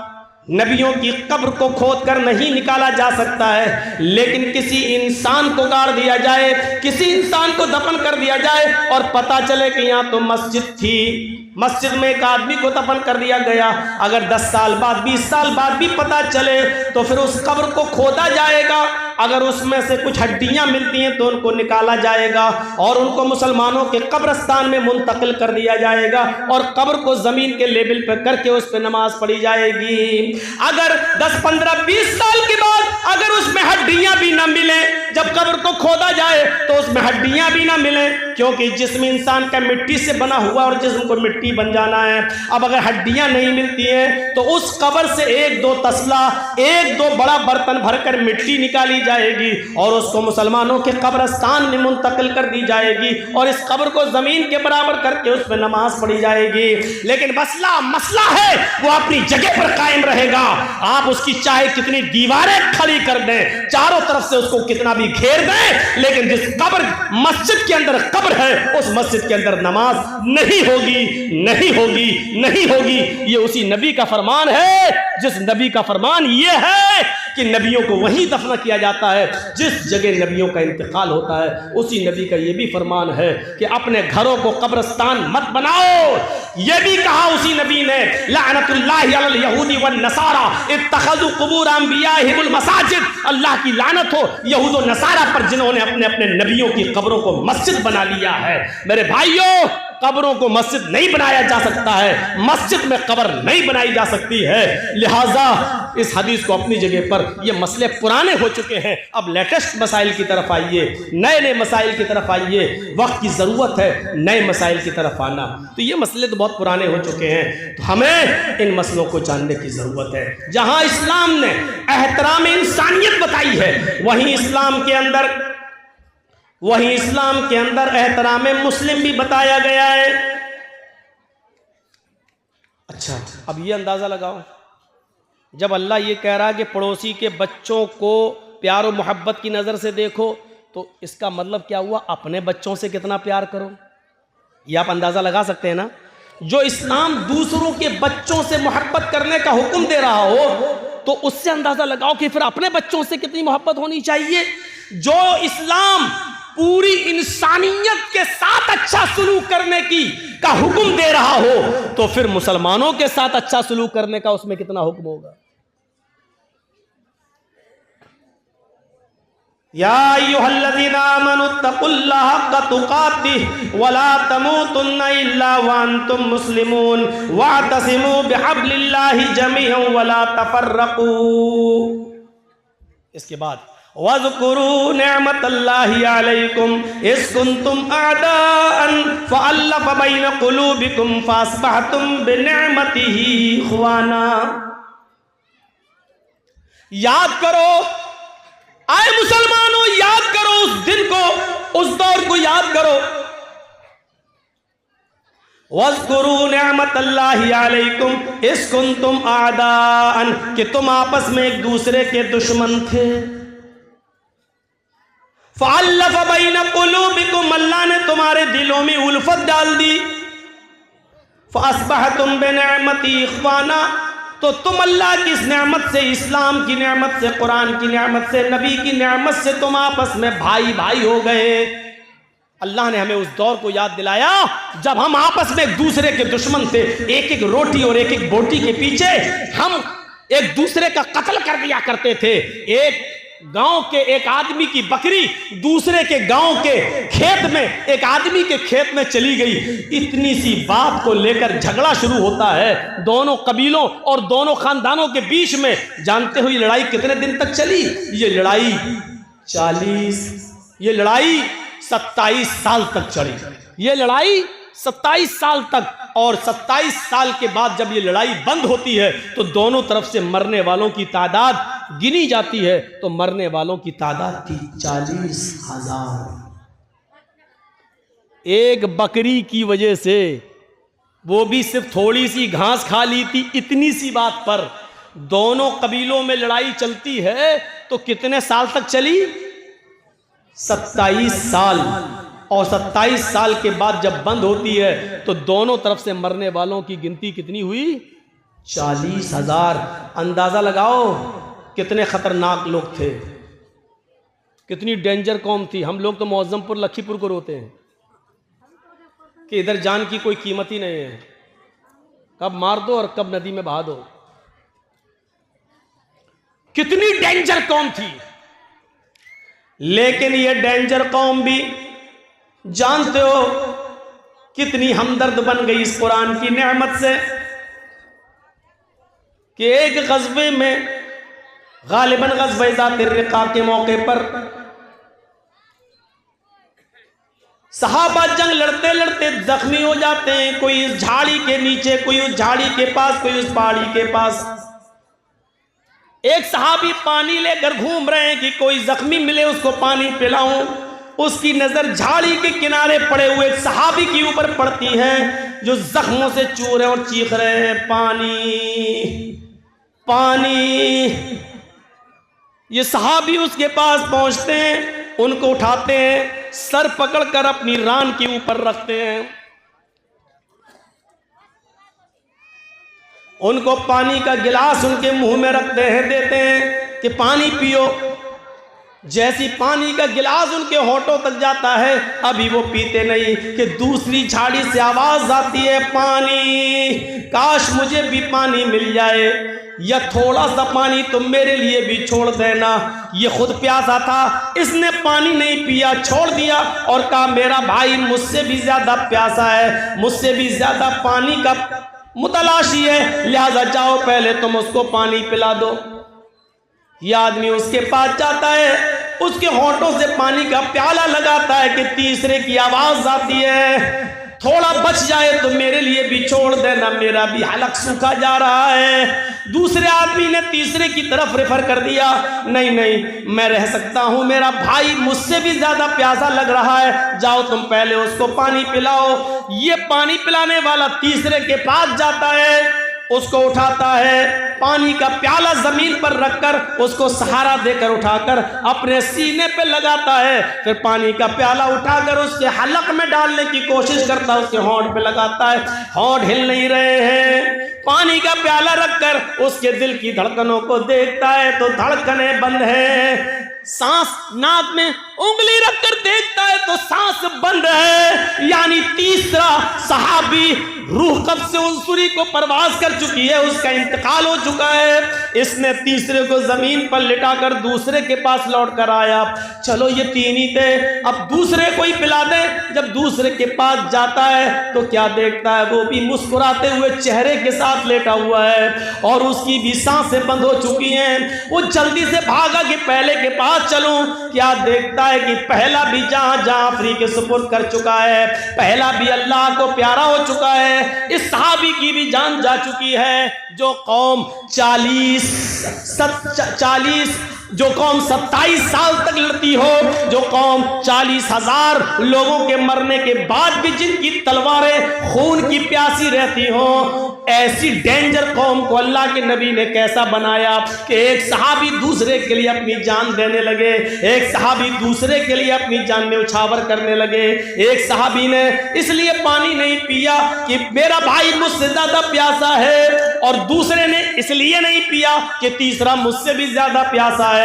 नबियों की कब्र को खोद कर नहीं निकाला जा सकता है, लेकिन किसी इंसान को गाड़ दिया जाए, किसी इंसान को दफन कर दिया जाए और पता चले कि यहाँ तो मस्जिद थी, मस्जिद में एक आदमी को दफन कर दिया गया, अगर 10 साल बाद 20 साल बाद भी पता चले तो फिर उस कब्र को खोदा जाएगा। अगर उसमें से कुछ हड्डियां मिलती हैं तो उनको निकाला जाएगा और उनको मुसलमानों के कब्रस्तान में मुंतकिल कर दिया जाएगा और कब्र को जमीन के लेवल पर करके उस पर नमाज पढ़ी जाएगी। अगर 10, 15, 20 साल के बाद अगर उसमें हड्डियां भी ना मिले, जब कब्र को खोदा जाए तो उसमें हड्डियां भी ना मिले, क्योंकि जिस्म इंसान का मिट्टी से बना हुआ और जिस्म को मिट्टी बन जाना है। अब अगर हड्डियां नहीं मिलती हैं तो उस कब्र से 1-2 तसला, 1-2 बड़ा बर्तन भरकर मिट्टी निकाली जाएगी और उसको मुसलमानों के कब्रस्तान में मुंतकिल कर दी जाएगी और इस कब्र को जमीन के बराबर करके उसमें नमाज पढ़ी जाएगी। लेकिन मसला है वो अपनी जगह पर कायम रहेगा। आप उसकी चाहे कितनी दीवारें खड़ी कर दें, चारों तरफ से उसको कितना भी घेर दें, लेकिन जिस कब्र मस्जिद के अंदर कब्र है उस मस्जिद के अंदर नमाज नहीं होगी, नहीं होगी, नहीं होगी। ये उसी नबी का फरमान है जिस नबी का फरमान ये है कि नबियों को वहीं दफन किया जाता है जिस जगह नबियों का इंतकाल होता है। उसी नबी का ये भी फरमान है कि अपने घरों को कब्रस्तान मत बनाओ। ये भी कहा उसी नबी ने, लानतुल्लाहि अलल यहूदी वन नसारा इत्तखज़ू कुबूर अंबियाहिमुल मसाजिद। अल्लाह की लानत हो यहूद और नसारा पर जिन्होंने अपने अपने नबियों की कब्रों को मस्जिद बना लिया है। मेरे भाइयों, कब्रों को मस्जिद नहीं बनाया जा सकता है, मस्जिद में कब्र नहीं बनाई जा सकती है। लिहाजा इस हदीस को अपनी जगह पर, ये मसले पुराने हो चुके हैं, अब लेटेस्ट मसाइल की तरफ आइए, नए नए मसाइल की तरफ आइए। वक्त की ज़रूरत है नए मसाइल की तरफ आना। तो ये मसले तो बहुत पुराने हो चुके हैं, तो हमें इन मसलों को जानने की ज़रूरत है। जहाँ इस्लाम ने एहतराम इंसानियत बताई है, वहीं इस्लाम के अंदर एहतराम मुस्लिम भी बताया गया है। अच्छा, अब ये अंदाजा लगाओ, जब अल्लाह ये कह रहा है कि पड़ोसी के बच्चों को प्यार और मोहब्बत की नज़र से देखो, तो इसका मतलब क्या हुआ? अपने बच्चों से कितना प्यार करो। ये आप अंदाजा लगा सकते हैं ना। जो इस्लाम दूसरों के बच्चों से मोहब्बत करने का हुक्म दे रहा हो, तो उससे अंदाजा लगाओ कि फिर अपने बच्चों से कितनी मोहब्बत होनी चाहिए। जो इस्लाम पूरी इंसानियत के साथ अच्छा सलूक करने का हुक्म दे रहा हो, तो फिर मुसलमानों के साथ अच्छा सलूक करने का उसमें कितना हुक्म होगा। या अय्युहल्लज़ीना आमनुत्तकुल्लाह हक़्क़ तुक़ातिह वला तमूतुन्ना इल्ला व अंतुम मुस्लिमून वअतसिमू बिहब्लिल्लाहि जमीअन वला तफर्रक़ू। इसके बाद वज़कुरू निअमतल्लाहि अलैकुम इज़ कुंतुम अअदाअन फ़अल्लफ़ बैन क़ुलूबिकुम फ़अस्बहतुम बिनिअमतिही इख़्वाना। याद करो, आए मुसलमानों, याद करो उस दिन को, उस दौर को याद करो। वज़्कुरू निअमतल्लाहि अलैकुम इज़ कुंतुम आदाअन, कि तुम आपस में एक दूसरे के दुश्मन थे। फ़अल्लफ़ बैन क़ुलूबिकुम, अल्लाह ने तुम्हारे दिलों में उल्फत डाल दी। फ़अस्बहतुम बिनिअमती इख़वाना, तो तुम अल्लाह की इस नेमत से, इस्लाम की नेमत से, कुरान की नेमत से, नबी की नेमत से तुम आपस में भाई भाई हो गए। अल्लाह ने हमें उस दौर को याद दिलाया जब हम आपस में एक दूसरे के दुश्मन थे। एक एक रोटी और एक एक बोटी के पीछे हम एक दूसरे का कत्ल कर दिया करते थे। एक गांव के एक आदमी की बकरी दूसरे के गांव के खेत में, एक आदमी के खेत में चली गई। इतनी सी बात को लेकर झगड़ा शुरू होता है दोनों कबीलों और दोनों खानदानों के बीच में। जानते हो ये लड़ाई कितने दिन तक चली? ये लड़ाई 27 साल तक चली। ये लड़ाई 27 साल तक, और 27 साल के बाद जब ये लड़ाई बंद होती है तो दोनों तरफ से मरने वालों की तादाद गिनी जाती है, तो मरने वालों की तादाद थी 40,000। एक बकरी की वजह से, वो भी सिर्फ थोड़ी सी घास खा ली थी, इतनी सी बात पर दोनों कबीलों में लड़ाई चलती है। तो कितने साल तक चली? 27 साल। और 27 साल के बाद जब बंद होती है तो दोनों तरफ से मरने वालों की गिनती कितनी हुई? 40,000। अंदाजा लगाओ कितने खतरनाक लोग थे, कितनी डेंजर कौम थी। हम लोग तो मौज़मपुर लखीपुर को रोते हैं कि इधर जान की कोई कीमत ही नहीं है, कब मार दो और कब नदी में बहा दो। कितनी डेंजर कौम थी। लेकिन ये डेंजर कौम भी जानते हो कितनी हमदर्द बन गई इस कुरान की नेमत से कि एक गज़वे में, गालिबन गज़वे ज़ातिर रिक़ा के मौके पर सहाबा जंग लड़ते लड़ते जख्मी हो जाते हैं। कोई इस झाड़ी के नीचे, कोई उस झाड़ी के पास, कोई उस पहाड़ी के पास। एक सहाबी पानी लेकर घूम रहे हैं कि कोई जख्मी मिले उसको पानी पिलाऊं। उसकी नजर झाड़ी के किनारे पड़े हुए सहाबी के ऊपर पड़ती है जो जख्मों से चूर रहे और चीख रहे हैं, पानी पानी। ये सहाबी उसके पास पहुंचते हैं, उनको उठाते हैं, सर पकड़कर अपनी रान के ऊपर रखते हैं, उनको पानी का गिलास उनके मुंह में रखते हैं, देते हैं कि पानी पियो। जैसी पानी का गिलास उनके होठों तक जाता है, अभी वो पीते नहीं कि दूसरी झाड़ी से आवाज आती है, पानी, काश मुझे भी पानी मिल जाए, या थोड़ा सा पानी तुम मेरे लिए भी छोड़ देना। ये खुद प्यासा था, इसने पानी नहीं पिया, छोड़ दिया और कहा मेरा भाई मुझसे भी ज्यादा प्यासा है, मुझसे भी ज्यादा पानी का मुतलाशी है, लिहाजा जाओ पहले तुम उसको पानी पिला दो। यह आदमी उसके पास जाता है, उसके होठों से पानी का प्याला लगाता है कि तीसरे की आवाज आती है, थोड़ा बच जाए तो मेरे लिए भी छोड़ देना, मेरा भी हलक सूखा जा रहा है। दूसरे आदमी ने तीसरे की तरफ रेफर कर दिया, नहीं नहीं मैं रह सकता हूं, मेरा भाई मुझसे भी ज्यादा प्यासा लग रहा है, जाओ तुम पहले उसको पानी पिलाओ। ये पानी पिलाने वाला तीसरे के पास जाता है, उसको उठाता है, पानी का प्याला जमीन पर रखकर उसको सहारा देकर उठाकर अपने सीने पे लगाता है, फिर पानी का प्याला उठाकर उसके हलक में डालने की कोशिश करता है, उसके होंठ पे लगाता है, होंठ हिल नहीं रहे हैं। पानी का प्याला रखकर उसके दिल की धड़कनों को देखता है तो धड़कनें बंद है, सांस नाक में उंगली रखकर देखता है तो सांस बंद है। यानी तीसरा सहाबी रूह कब से उनसुरी को परवाज कर चुकी है, उसका इंतकाल हो चुका है। इसने तीसरे को जमीन पर लिटाकर दूसरे के पास लौट कर आया, चलो ये तीन ही थे, अब दूसरे को ही पिला दे। जब दूसरे के पास जाता है तो क्या देखता है, वो भी मुस्कुराते हुए चेहरे के साथ लेटा हुआ है और उसकी भी सांसें बंद हो चुकी हैं। वो जल्दी से भागा कि पहले के पास चलूं, क्या देखता है कि पहला भी जहां जहां फ्री के सुपुर्द कर चुका है, पहला भी अल्लाह को प्यारा हो चुका है, है, इस सहाबी की भी जान जा चुकी है। जो कौम 27 साल तक लड़ती हो, जो कौम 40,000 लोगों के मरने के बाद भी जिनकी तलवारें खून की प्यासी रहती हो, ऐसी डेंजर कौम को अल्लाह के नबी ने कैसा बनाया कि एक सहाबी दूसरे के लिए अपनी जान देने लगे, एक सहाबी दूसरे के लिए अपनी जान में उछावर करने लगे। एक सहाबी ने इसलिए पानी नहीं पिया कि मेरा भाई मुझसे ज्यादा प्यासा है, और दूसरे ने इसलिए नहीं पिया कि तीसरा मुझसे भी ज्यादा प्यासा है।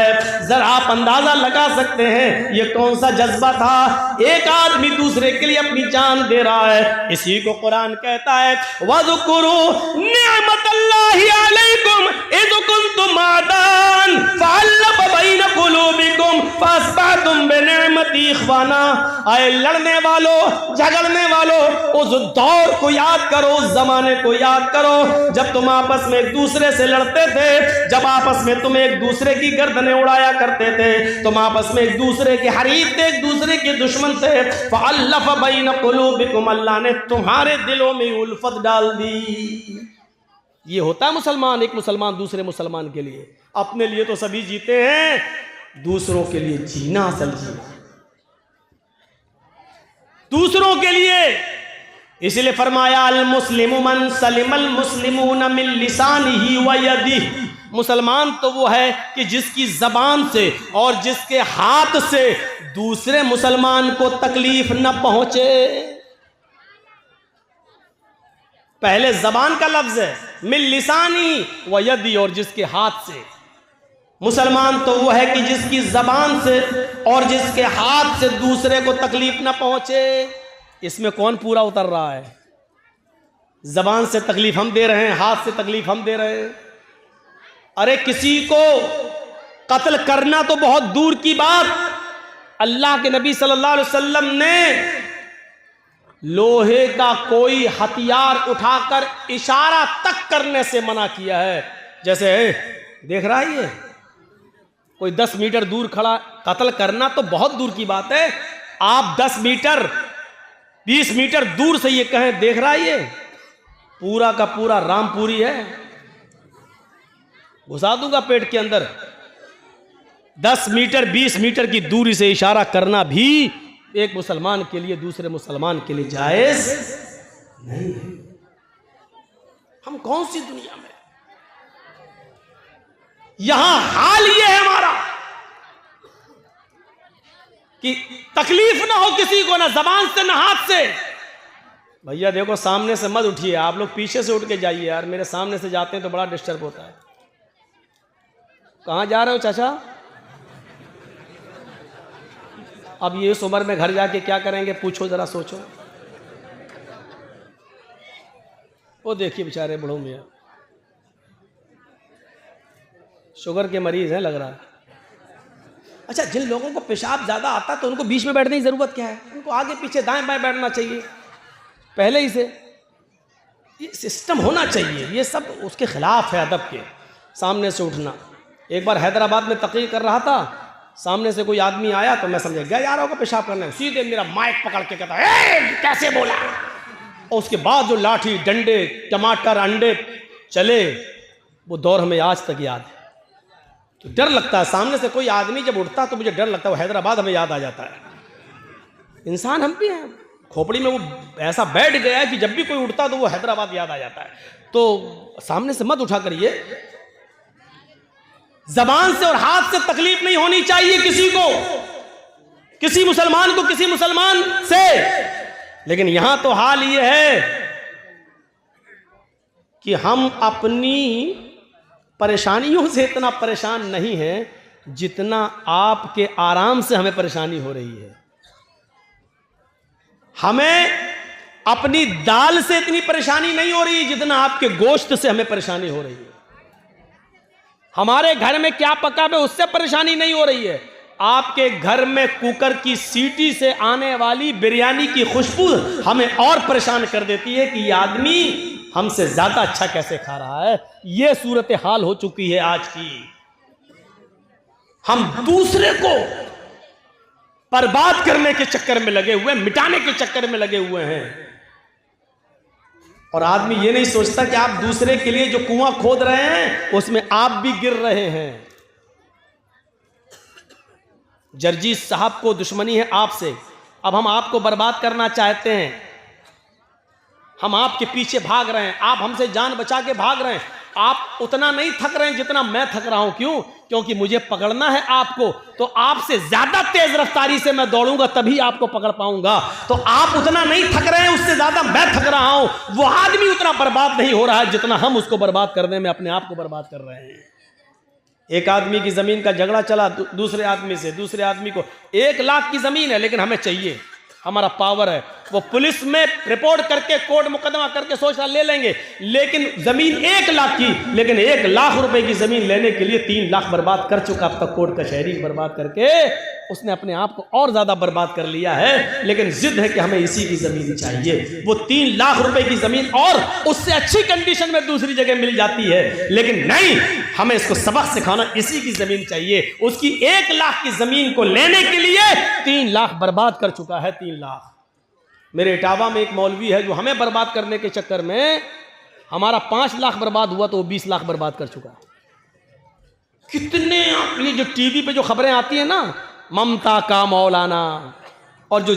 जरा आप अंदाजा लगा सकते हैं ये कौन सा जज्बा था। एक आदमी दूसरे के लिए अपनी जान दे रहा है। इसी को कुरान कहता है, वज़कुरू निअमतल्लाहि अलैकुम इज़ कुंतुम आदान फ़अल्लफ़ बैन क़ुलूबिकुम फ़अस्बहतुम बिनिअमति इख़वाना। आए लड़ने वालों, झगड़ने वालों, उस दौर को याद करो, उस जमाने को याद करो जब तुम आपस में एक दूसरे से लड़ते थे, जब आपस में तुम एक दूसरे की गर्दनें उड़ाया करते थे, तुम आपस में एक दूसरे के हरीफ थे, एक दूसरे के दुश्मन थे। फ़अल्लफ़ बैन क़ुलूबिकुम, अल्लाह ने तुम्हारे दिलों में उल्फत डाल दी। ये होता है मुसलमान, एक मुसलमान दूसरे मुसलमान के लिए। अपने लिए तो सभी जीते हैं, दूसरों के लिए जीना असल जीना, दूसरों के लिए। इसलिए फरमाया अल मुस्लिमु मन सलिमल मुस्लिमून मिन लिसानिही व यदिही। मुसलमान तो वो है कि जिसकी जबान से और जिसके हाथ से दूसरे मुसलमान को तकलीफ न पहुंचे। पहले जबान का लफ्ज है, मिन लिसानी व यदी, और जिसके हाथ से। मुसलमान तो वो है कि जिसकी जबान से और जिसके हाथ से दूसरे को तकलीफ न पहुंचे। इसमें कौन पूरा उतर रहा है? जबान से तकलीफ हम दे रहे हैं, हाथ से तकलीफ हम दे रहे हैं। अरे किसी को कत्ल करना तो बहुत दूर की बात, अल्लाह के नबी सल्लल्लाहु अलैहि वसल्लम ने लोहे का कोई हथियार उठाकर इशारा तक करने से मना किया है। जैसे देख रहा है, ये कोई 10 मीटर दूर खड़ा, कत्ल करना तो बहुत दूर की बात है। आप 10 मीटर 20 मीटर दूर से ये कहें, देख रहा है ये पूरा का पूरा रामपुरी है, घुसा दूंगा पेट के अंदर। 10 मीटर 20 मीटर की दूरी से इशारा करना भी एक मुसलमान के लिए दूसरे मुसलमान के लिए जायज नहीं है। हम कौन सी दुनिया में? यहां हाल ये है हमारा कि तकलीफ ना हो किसी को, ना जबान से ना हाथ से। भैया देखो, सामने से मत उठिए, आप लोग पीछे से उठ के जाइए यार। मेरे सामने से जाते हैं तो बड़ा डिस्टर्ब होता है। कहां जा रहे हो चाचा? अब ये इस उम्र में घर जाके क्या करेंगे, पूछो जरा, सोचो। वो देखिए बेचारे बूढ़ों मियां, शुगर के मरीज हैं लग रहा है। अच्छा, जिन लोगों को पेशाब ज़्यादा आता है तो उनको बीच में बैठने की ज़रूरत क्या है? उनको आगे पीछे दाएं बाएं बैठना चाहिए पहले ही से। ये सिस्टम होना चाहिए। ये सब उसके खिलाफ है अदब के, सामने से उठना। एक बार हैदराबाद में तकरीर कर रहा था, सामने से कोई आदमी आया तो मैं समझ गया यार होगा पेशाब करने, सीधे मेरा माइक पकड़ के कहता है कैसे बोला। और उसके बाद जो लाठी डंडे टमाटर अंडे चले, वो दौर हमें आज तक याद है। तो डर लगता है, सामने से कोई आदमी जब उठता तो मुझे डर लगता है। वो हैदराबाद हमें याद आ जाता है। इंसान हम भी हैं, खोपड़ी में वो ऐसा बैठ गया है कि जब भी कोई उठता तो वो हैदराबाद याद आ जाता है। तो सामने से मत उठा करिए। जबान से और हाथ से तकलीफ नहीं होनी चाहिए किसी को, किसी मुसलमान को किसी मुसलमान से। लेकिन यहां तो हाल ये है कि हम अपनी परेशानियों से इतना परेशान नहीं है जितना आपके आराम से हमें परेशानी हो रही है। हमें अपनी दाल से इतनी परेशानी नहीं हो रही जितना आपके गोश्त से हमें परेशानी हो रही है। हमारे घर में क्या पका है उससे परेशानी नहीं हो रही है। आपके घर में कुकर की सीटी से आने वाली बिरयानी की खुशबू हमें और परेशान कर देती है कि ये आदमी हमसे ज्यादा अच्छा कैसे खा रहा है। ये सूरत हाल हो चुकी है आज की। हम दूसरे को बर्बाद करने के चक्कर में लगे हुए, मिटाने के चक्कर में लगे हुए हैं। और आदमी ये नहीं सोचता कि आप दूसरे के लिए जो कुआं खोद रहे हैं उसमें आप भी गिर रहे हैं। जर्जीस साहब को दुश्मनी है आपसे, अब हम आपको बर्बाद करना चाहते हैं, हम आपके पीछे भाग रहे हैं, आप हमसे जान बचा के भाग रहे हैं। आप उतना नहीं थक रहे हैं जितना मैं थक रहा हूं। क्यों? क्योंकि मुझे पकड़ना है आपको, तो आपसे ज्यादा तेज रफ्तारी से मैं दौड़ूंगा तभी आपको पकड़ पाऊंगा। तो आप उतना नहीं थक रहे हैं, उससे ज्यादा मैं थक रहा हूं। वो आदमी उतना बर्बाद नहीं हो रहा है जितना हम उसको बर्बाद करने में अपने आप को बर्बाद कर रहे हैं। एक आदमी की जमीन का झगड़ा चला दूसरे आदमी से, दूसरे आदमी को 1 लाख की जमीन है लेकिन हमें चाहिए, हमारा पावर है, वो पुलिस में रिपोर्ट करके कोर्ट मुकदमा करके सोच रहा ले लेंगे, लेकिन जमीन 1 लाख की, लेकिन 1 लाख रुपए की जमीन लेने के लिए 3 लाख बर्बाद कर चुका अब तक कोर्ट कचहरी बर्बाद करके उसने अपने आप को और ज्यादा बर्बाद कर लिया है। लेकिन जिद है कि हमें इसी की जमीन चाहिए। वो 3 लाख रुपए की जमीन और उससे अच्छी कंडीशन में दूसरी जगह मिल जाती है, लेकिन नहीं, हमें इसको सबक सिखाना, इसी की जमीन चाहिए। उसकी 1 लाख की जमीन को लेने के लिए 3 लाख बर्बाद कर चुका है। 3 लाख। मेरे इटावा में एक मौलवी है जो हमें बर्बाद करने के चक्कर में हमारा 5 लाख बर्बाद हुआ तो वो 20 लाख बर्बाद कर चुका है। कितने ये जो टीवी पे जो खबरें आती है ना, ममता का मौलाना और जो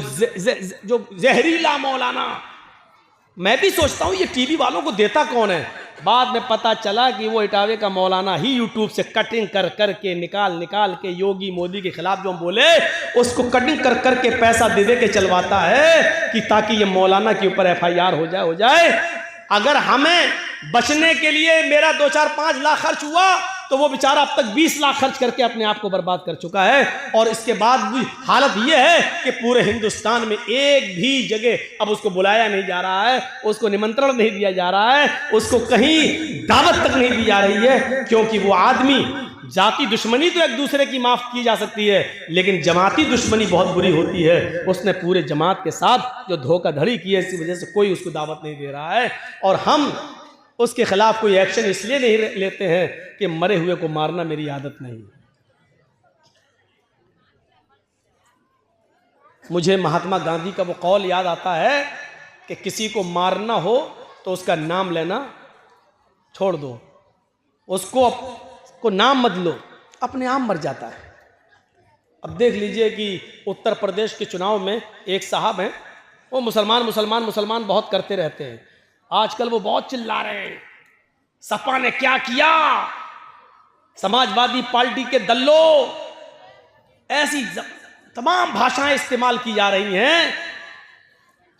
जहरीला मौलाना, मैं भी सोचता हूं ये टीवी वालों को देता कौन है। बाद में पता चला कि वो इटावे का मौलाना ही यूट्यूब से कटिंग कर करके निकाल के योगी मोदी के खिलाफ जो हम बोले उसको कटिंग कर करके पैसा दे के चलवाता है कि ताकि ये मौलाना के ऊपर FIR हो जाए। अगर हमें बचने के लिए मेरा 2, 4, 5 लाख खर्च हुआ तो वो बेचारा अब तक 20 लाख खर्च करके अपने आप को बर्बाद कर चुका है। और इसके बाद भी हालत ये है कि पूरे हिंदुस्तान में एक भी जगह अब उसको बुलाया नहीं जा रहा है, उसको निमंत्रण नहीं दिया जा रहा है, उसको कहीं दावत तक नहीं दी जा रही है, क्योंकि वो आदमी, जाति दुश्मनी तो एक दूसरे की माफ की जा सकती है, लेकिन जमाती दुश्मनी बहुत बुरी होती है। उसने पूरे जमात के साथ जो धोखाधड़ी की है, इसी वजह से कोई उसको दावत नहीं दे रहा है। और हम उसके खिलाफ कोई एक्शन इसलिए नहीं लेते हैं कि मरे हुए को मारना मेरी आदत नहीं। मुझे महात्मा गांधी का वो कौल याद आता है कि किसी को मारना हो तो उसका नाम लेना छोड़ दो, उसको नाम मत लो, अपने आप मर जाता है। अब देख लीजिए कि उत्तर प्रदेश के चुनाव में एक साहब हैं, वो मुसलमान बहुत करते रहते हैं। आजकल वो बहुत चिल्ला रहे हैं, सपा ने क्या किया, समाजवादी पार्टी के दल्लो, ऐसी तमाम भाषाएं इस्तेमाल की जा रही हैं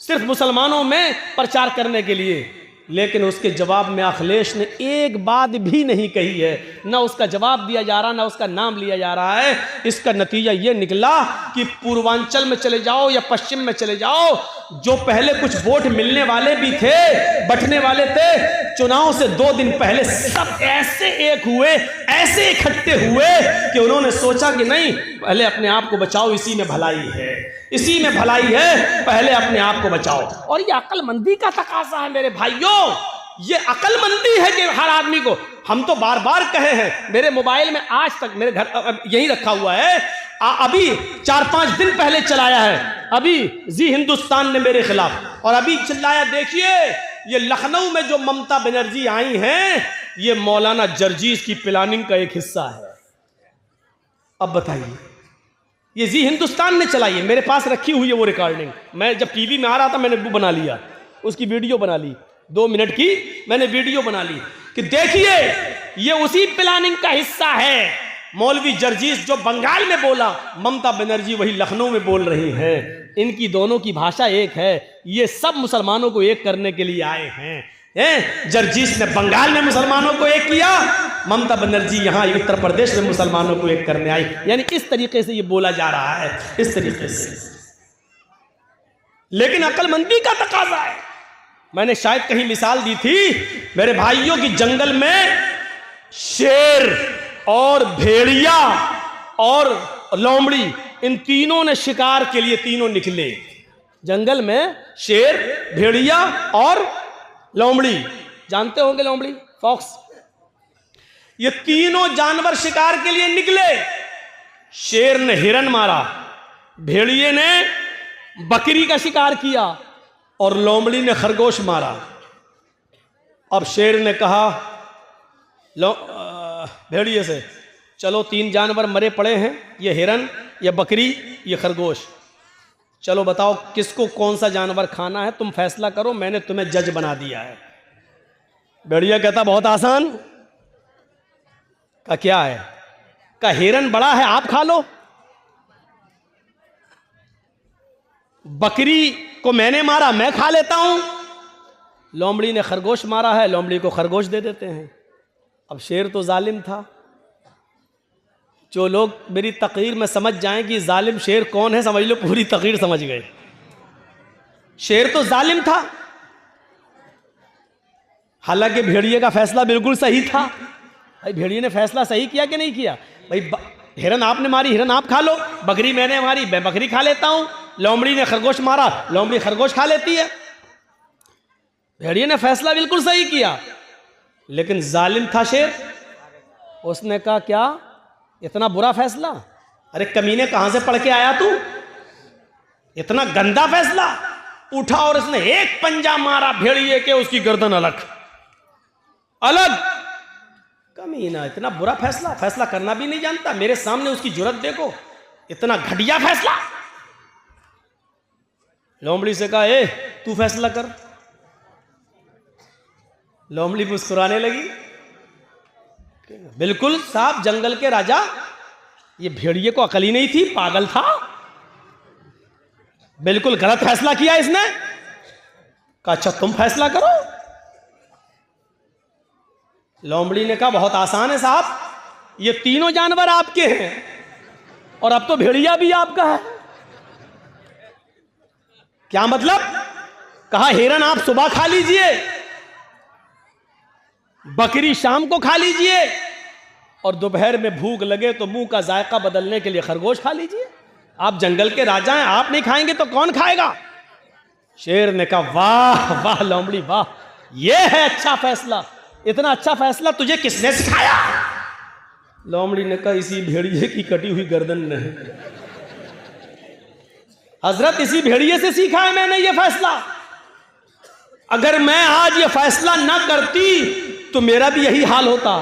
सिर्फ मुसलमानों में प्रचार करने के लिए। लेकिन उसके जवाब में अखिलेश ने एक बात भी नहीं कही है, ना उसका जवाब दिया जा रहा, ना उसका नाम लिया जा रहा है। इसका नतीजा ये निकला कि पूर्वांचल में चले जाओ या पश्चिम में चले जाओ, जो पहले कुछ वोट मिलने वाले भी थे, बंटने वाले थे, चुनाव से 2 दिन पहले सब ऐसे एक हुए, ऐसे इकट्ठे हुए कि उन्होंने सोचा कि नहीं, पहले अपने आप को बचाओ, इसी में भलाई है, इसी में भलाई है, पहले अपने आप को बचाओ। और ये अक्लमंदी का तकाजा है मेरे भाइयों, ये अक्लमंदी है कि हर आदमी को, हम तो बार बार कहे हैं, मेरे मोबाइल में आज तक मेरे घर यही रखा हुआ है, अभी 4-5 दिन पहले चलाया है, अभी जी हिंदुस्तान ने मेरे खिलाफ, और अभी चिल्लाया, देखिए ये लखनऊ में जो ममता बनर्जी आई हैं, ये मौलाना जर्जीस की प्लानिंग का एक हिस्सा है। अब बताइए, ये जी हिंदुस्तान ने चलाई है, मेरे पास रखी हुई है वो रिकॉर्डिंग। मैं जब टीवी में आ रहा था मैंने वो बना लिया, उसकी वीडियो बना ली, 2 मिनट की मैंने वीडियो बना ली कि देखिए ये उसी प्लानिंग का हिस्सा है। मौलवी जर्जीस जो बंगाल में बोला, ममता बनर्जी वही लखनऊ में बोल रही हैं। इनकी दोनों की भाषा एक है, ये सब मुसलमानों को एक करने के लिए आए हैं। जर्जीस ने बंगाल में मुसलमानों को एक किया, ममता बनर्जी यहाँ उत्तर प्रदेश में मुसलमानों को एक करने आई। यानी इस तरीके से ये बोला जा रहा है, इस तरीके से। लेकिन अक्लमंदी का तकाजा है। मैंने शायद कहीं मिसाल दी थी मेरे भाइयों की, जंगल में शेर और भेड़िया और लोमड़ी, इन तीनों ने शिकार के लिए तीनों निकले। जंगल में शेर, भेड़िया और लोमड़ी, जानते होंगे लोमड़ी, फॉक्स, ये तीनों जानवर शिकार के लिए निकले। शेर ने हिरन मारा, भेड़िए ने बकरी का शिकार किया और लोमड़ी ने खरगोश मारा। अब शेर ने कहा लो भेड़िए से, चलो 3 जानवर मरे पड़े हैं, ये हिरन, ये बकरी, ये खरगोश, चलो बताओ किसको कौन सा जानवर खाना है, तुम फैसला करो, मैंने तुम्हें जज बना दिया है। भेड़िया कहता बहुत आसान। का क्या है? का हिरन बड़ा है, आप खा लो। बकरी को मैंने मारा, मैं खा लेता हूं। लोमड़ी ने खरगोश मारा है, लोमड़ी को खरगोश दे देते हैं। अब शेर तो जालिम था। जो लोग मेरी तकरीर में समझ जाएं कि जालिम शेर कौन है, समझ लो पूरी तकरीर समझ गए। शेर तो जालिम था, हालांकि भेड़िए का फैसला बिल्कुल सही था। भाई भेड़िए ने फैसला सही किया कि नहीं किया? भाई हिरन आपने मारी, हिरन आप खा लो, बकरी मैंने मारी, मैं बकरी खा लेता हूं, लोमड़ी ने खरगोश मारा, लोमड़ी खरगोश खा लेती है। भेड़िए ने फैसला बिल्कुल सही किया, लेकिन जालिम था शेर। उसने कहा क्या इतना बुरा फैसला? अरे कमीने कहां से पढ़ के आया तू? इतना गंदा फैसला? उठा और इसने एक पंजा मारा भेड़िए के, उसकी गर्दन अलग अलग। कमीना इतना बुरा फैसला, फैसला करना भी नहीं जानता, मेरे सामने उसकी जुर्रत देखो, इतना घटिया फैसला। लोमड़ी से कहा ए तू फैसला कर। लोमड़ी मुस्कुराने लगी, बिल्कुल साहब जंगल के राजा, ये भेड़िए को अकल ही नहीं थी, पागल था, बिल्कुल गलत फैसला किया इसने। कहा अच्छा तुम फैसला करो। लोमड़ी ने कहा बहुत आसान है साहब, ये तीनों जानवर आपके हैं और अब तो भेड़िया भी आपका है। क्या मतलब? कहा हिरन आप सुबह खा लीजिए, बकरी शाम को खा लीजिए, और दोपहर में भूख लगे तो मुंह का जायका बदलने के लिए खरगोश खा लीजिए। आप जंगल के राजा हैं, आप नहीं खाएंगे तो कौन खाएगा? शेर ने कहा वाह वाह लोमड़ी वाह, यह है अच्छा फैसला। इतना अच्छा फैसला तुझे किसने सिखाया? लोमड़ी ने कहा इसी भेड़िए की कटी हुई गर्दन ने। हजरत इसी भेड़िए से सीखा है मैंने ये फैसला। अगर मैं आज ये फैसला ना करती तो मेरा भी यही हाल होता।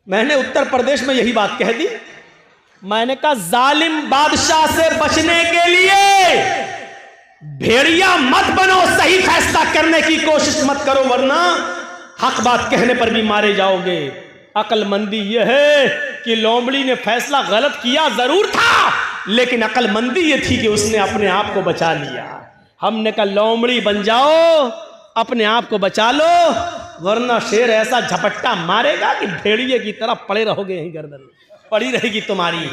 मैंने उत्तर प्रदेश में यही बात कह दी। मैंने कहा जालिम बादशाह से बचने के लिए भेड़िया मत बनो, सही फैसला करने की कोशिश मत करो, वरना हक बात कहने पर भी मारे जाओगे। अक्लमंदी यह है कि लोमड़ी ने फैसला गलत किया जरूर था, लेकिन अक्लमंदी यह थी कि उसने अपने आप को बचा लिया। हमने कहा लोमड़ी बन जाओ, अपने आप को बचा लो, वरना शेर ऐसा झपट्टा मारेगा कि भेड़िए की तरह पड़े रहोगे, यहीं गर्दन पड़ी रहेगी तुम्हारी।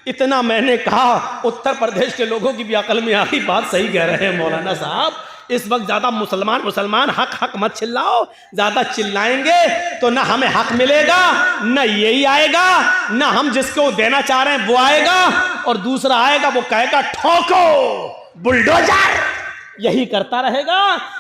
इतना मैंने कहा, उत्तर प्रदेश के लोगों की भी अकल में आ गई, बात सही कह रहे हैं मौलाना साहब। इस वक्त ज्यादा मुसलमान हक हक मत चिल्लाओ, ज्यादा चिल्लाएंगे तो ना हमें हक मिलेगा, ना यही आएगा, ना हम जिसको देना चाह रहे हैं वो आएगा, और दूसरा आएगा वो कहेगा ठोको बुलडोजर, यही करता रहेगा।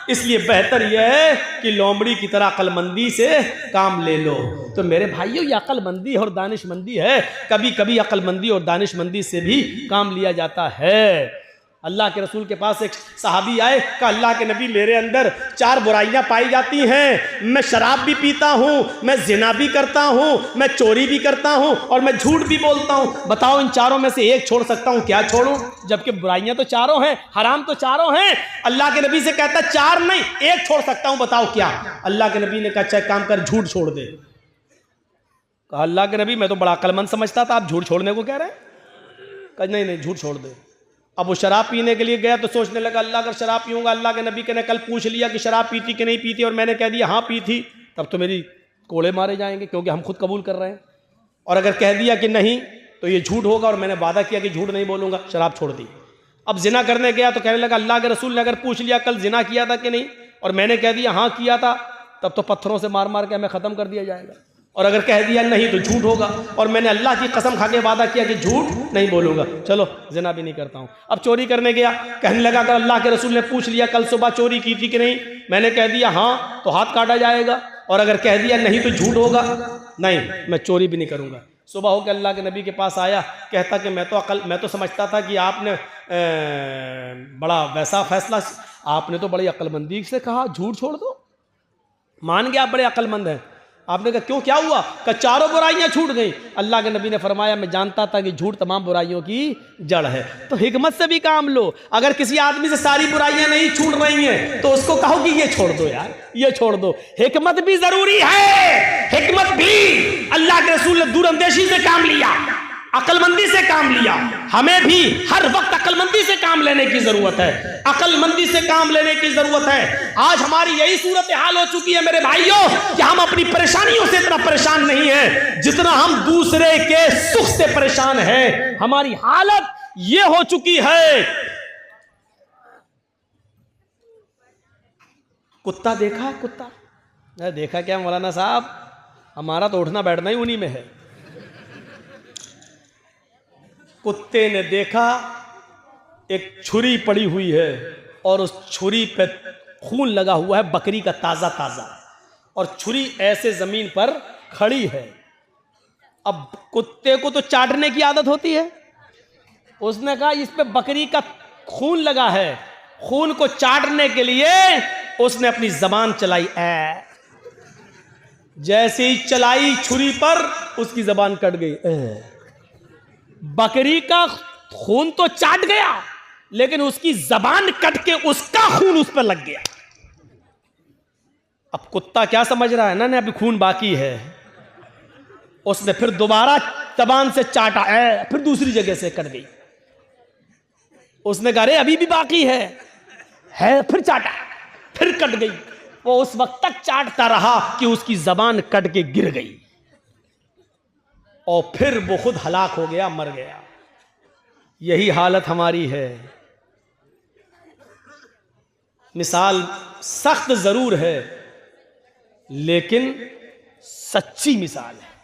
इसलिए बेहतर यह है कि लोमड़ी की तरह अक्लमंदी से काम ले लो। तो मेरे भाइयों ये अक्लमंदी और दानिशमंदी है। कभी कभी अक्लमंदी और दानिशमंदी से भी काम लिया जाता है। अल्लाह के रसूल के पास एक सहाबी आए, कहा अल्लाह के नबी मेरे अंदर 4 बुराइयां पाई जाती हैं, मैं शराब भी पीता हूं, मैं जिना भी करता हूं, मैं चोरी भी करता हूं और मैं झूठ भी बोलता हूं। बताओ इन चारों में से एक छोड़ सकता हूं, क्या छोड़ूं? जबकि बुराइयां तो चारों हैं, हराम तो चारों हैं। अल्लाह के नबी से कहता 4 नहीं 1 छोड़ सकता हूं, बताओ क्या? अल्लाह के नबी ने कहा अच्छा काम कर, झूठ छोड़ दे। कहा अल्लाह के नबी मैं तो बड़ा अक्लमंद समझता था, आप झूठ छोड़ने को कह रहे हैं? कहा नहीं झूठ छोड़ दे। अब वो शराब पीने के लिए गया तो सोचने लगा अल्लाह अगर शराब पीऊंगा, अल्लाह के नबी के ने कल पूछ लिया कि शराब पीती कि नहीं पीती और मैंने कह दिया हाँ पी थी, तब तो मेरी कोड़े मारे जाएंगे, क्योंकि हम खुद कबूल कर रहे हैं। और अगर कह दिया कि नहीं तो ये झूठ होगा, और मैंने वादा किया कि झूठ नहीं बोलूंगा, शराब छोड़ दी। अब जिना करने गया तो कहने लगा अल्लाह के रसूल ने अगर पूछ लिया कल जिना किया था कि नहीं और मैंने कह दिया हाँ किया था, तब तो पत्थरों से मार मार के हमें ख़त्म कर दिया जाएगा। और अगर कह दिया नहीं तो झूठ होगा, और मैंने अल्लाह की कसम खा के वादा किया कि झूठ नहीं बोलूंगा, चलो जिना भी नहीं करता हूं। अब चोरी करने गया, कहने लगा अगर अल्लाह के रसूल ने पूछ लिया कल सुबह चोरी की थी कि नहीं, मैंने कह दिया हाँ तो हाथ काटा जाएगा, और अगर कह दिया नहीं तो झूठ होगा, नहीं मैं चोरी भी नहीं करूंगा। सुबह होकर अल्लाह के नबी के पास आया, कहता कि मैं तो समझता था कि आपने बड़ा वैसा फैसला, आपने तो बड़ी अक्लमंदी से कहा झूठ छोड़ दो, मान गया आप बड़े अक्लमंद हैं। आपने कहा क्यों, क्या हुआ? कहा चारों बुराइयां छूट गई। अल्लाह के नबी ने फरमाया मैं जानता था कि झूठ तमाम बुराइयों की जड़ है। तो हिकमत से भी काम लो। अगर किसी आदमी से सारी बुराइयां नहीं छूट रही हैं तो उसको कहो कि ये छोड़ दो यार, ये छोड़ दो। हिकमत भी जरूरी है। हिकमत भी अल्लाह के रसूल ने दूरअंदेशी से काम लिया, अकलमंदी से काम लिया। हमें भी हर वक्त अकलमंदी से काम लेने की जरूरत है, अकलमंदी से काम लेने की जरूरत है। आज हमारी यही सूरत हाल हो चुकी है मेरे भाइयों कि हम अपनी परेशानियों से इतना परेशान नहीं है जितना हम दूसरे के सुख से परेशान हैं। हमारी हालत यह हो चुकी है। कुत्ता देखा है? कुत्ता देखा क्या मौलाना साहब? हमारा तो उठना बैठना ही उन्हीं में है। कुत्ते ने देखा एक छुरी पड़ी हुई है और उस छुरी पे खून लगा हुआ है बकरी का ताजा ताजा, और छुरी ऐसे जमीन पर खड़ी है। अब कुत्ते को तो चाटने की आदत होती है। उसने कहा इस पे बकरी का खून लगा है, खून को चाटने के लिए उसने अपनी जबान चलाई। जैसे ही चलाई छुरी पर उसकी जबान कट गई। बकरी का खून तो चाट गया लेकिन उसकी जबान कट के उसका खून उस पर लग गया। अब कुत्ता क्या समझ रहा है ना अभी खून बाकी है। उसने फिर दोबारा जबान से चाटा, फिर दूसरी जगह से कट गई। उसने कहा अरे अभी भी बाकी है, फिर चाटा, फिर कट गई। वो उस वक्त तक चाटता रहा कि उसकी जबान कट के गिर गई और फिर वो खुद हलाक हो गया, मर गया। यही हालत हमारी है। मिसाल सख्त जरूर है लेकिन सच्ची मिसाल है।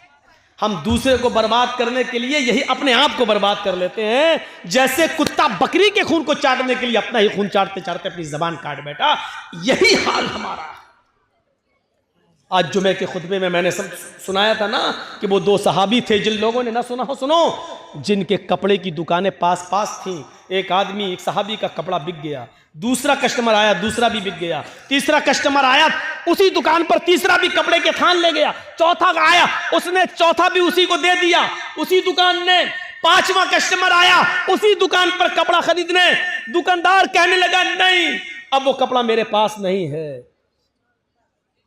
हम दूसरे को बर्बाद करने के लिए यही अपने आप को बर्बाद कर लेते हैं। जैसे कुत्ता बकरी के खून को चाटने के लिए अपना ही खून चाटते चाटते अपनी जबान काट बैठा। यही हाल हमारा है। आज जुमे के खुतबे में मैंने सब सुनाया था ना कि वो दो सहाबी थे, जिन लोगों ने ना सुना हो सुनो, जिनके कपड़े की दुकानें पास पास थी। एक आदमी, एक सहाबी का कपड़ा बिक गया, दूसरा कस्टमर आया, दूसरा भी बिक गया, तीसरा कस्टमर आया, उसी दुकान पर तीसरा भी कपड़े के थान ले गया, चौथा आया, उसने चौथा भी उसी को दे दिया उसी दुकान ने। पांचवा कस्टमर आया उसी दुकान पर कपड़ा खरीदने। दुकानदार कहने लगा नहीं, अब वो कपड़ा मेरे पास नहीं है,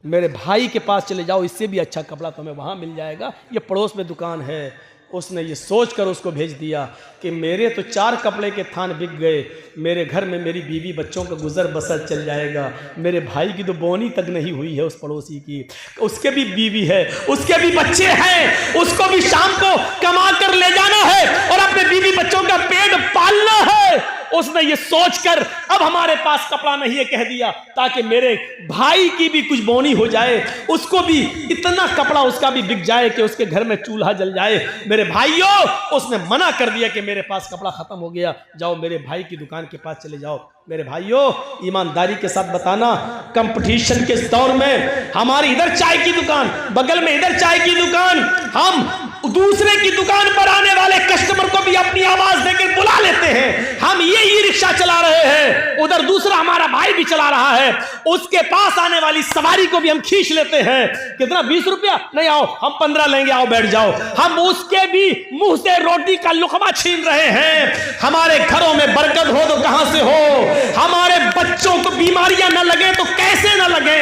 मेरे भाई के पास चले जाओ, इससे भी अच्छा कपड़ा तुम्हें वहां मिल जाएगा, ये पड़ोस में दुकान है। उसने ये सोचकर उसको भेज दिया कि मेरे तो 4 कपड़े के थान बिक गए, मेरे घर में मेरी बीवी बच्चों का गुजर बसर चल जाएगा। मेरे भाई की तो बोनी तक नहीं हुई है उस पड़ोसी की, उसके भी बीवी है, उसके भी बच्चे हैं, उसको भी शाम को कमा कर ले जाना है और अपने बीवी बच्चों का पेट पालना है। उसने ये सोचकर अब हमारे पास कपड़ा नहीं है कह दिया ताकि मेरे भाई की भी कुछ बोनी हो जाए, उसको भी इतना कपड़ा उसका भी बिक जाए कि उसके घर में चूल्हा जल जाए। मेरे भाइयों, उसने मना कर दिया कि मेरे पास कपड़ा खत्म हो गया, जाओ मेरे भाई की दुकान के पास चले जाओ। मेरे भाइयों, ईमानदारी के साथ बताना, कंपटीशन के दौर में हमारी इधर चाय की दुकान, बगल में इधर चाय की दुकान, हम दूसरे की दुकान पर आने वाले कस्टमर को भी अपनी आवाज देकर बुला लेते हैं। हम ये ई रिक्शा चला रहे हैं, उधर दूसरा हमारा भाई भी चला रहा है, उसके पास आने वाली सवारी को भी हम खींच लेते हैं। कितना? 20 रुपया? नहीं, आओ हम 15 लेंगे, आओ बैठ जाओ। हम उसके भी मुंह से रोटी का लुकमा छीन रहे हैं। हमारे घरों में बरकत हो तो कहां से हो? हमारे बच्चों को बीमारियां न लगे तो कैसे न लगे?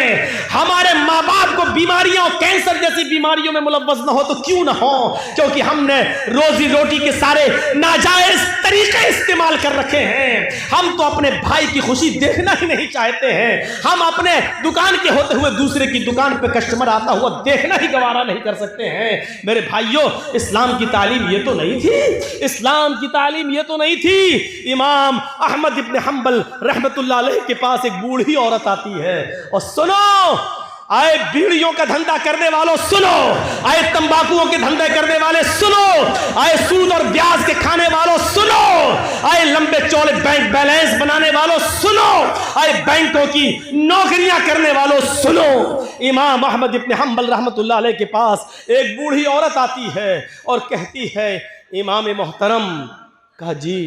हमारे माँ बाप को बीमारियां और कैंसर जैसी बीमारियों में मुलव्वस न हो तो क्यों न हो? क्योंकि हमने रोजी रोटी के सारे नाजायज तरीके इस्तेमाल कर रखे हैं। हम तो अपने भाई की खुशी देखना ही नहीं चाहते हैं। हम अपने दुकान के होते हुए दूसरे की दुकान पे कस्टमर आता हुआ देखना ही गवारा नहीं कर सकते हैं। मेरे भाइयों, इस्लाम की तालीम ये तो नहीं थी, इस्लाम की तालीम ये तो नहीं थी। इमाम अहमद इब्न हंबल रहमतुल्लाह अलैह के पास एक बूढ़ी औरत आती है और सुनो, आए बीड़ियों का धंधा करने वालों सुनो, आए तंबाकुओं के धंधे करने वाले सुनो, आए सूद और ब्याज के खाने वालों सुनो, आए लंबे चौड़े बैंक बैलेंस बनाने वालों सुनो, आए बैंकों की नौकरियां करने वालों सुनो। इमाम अहमद इब्न हंबल रहमतुल्लाह अलैह के पास एक बूढ़ी औरत आती है और कहती है, इमाम मोहतरम, कहा जी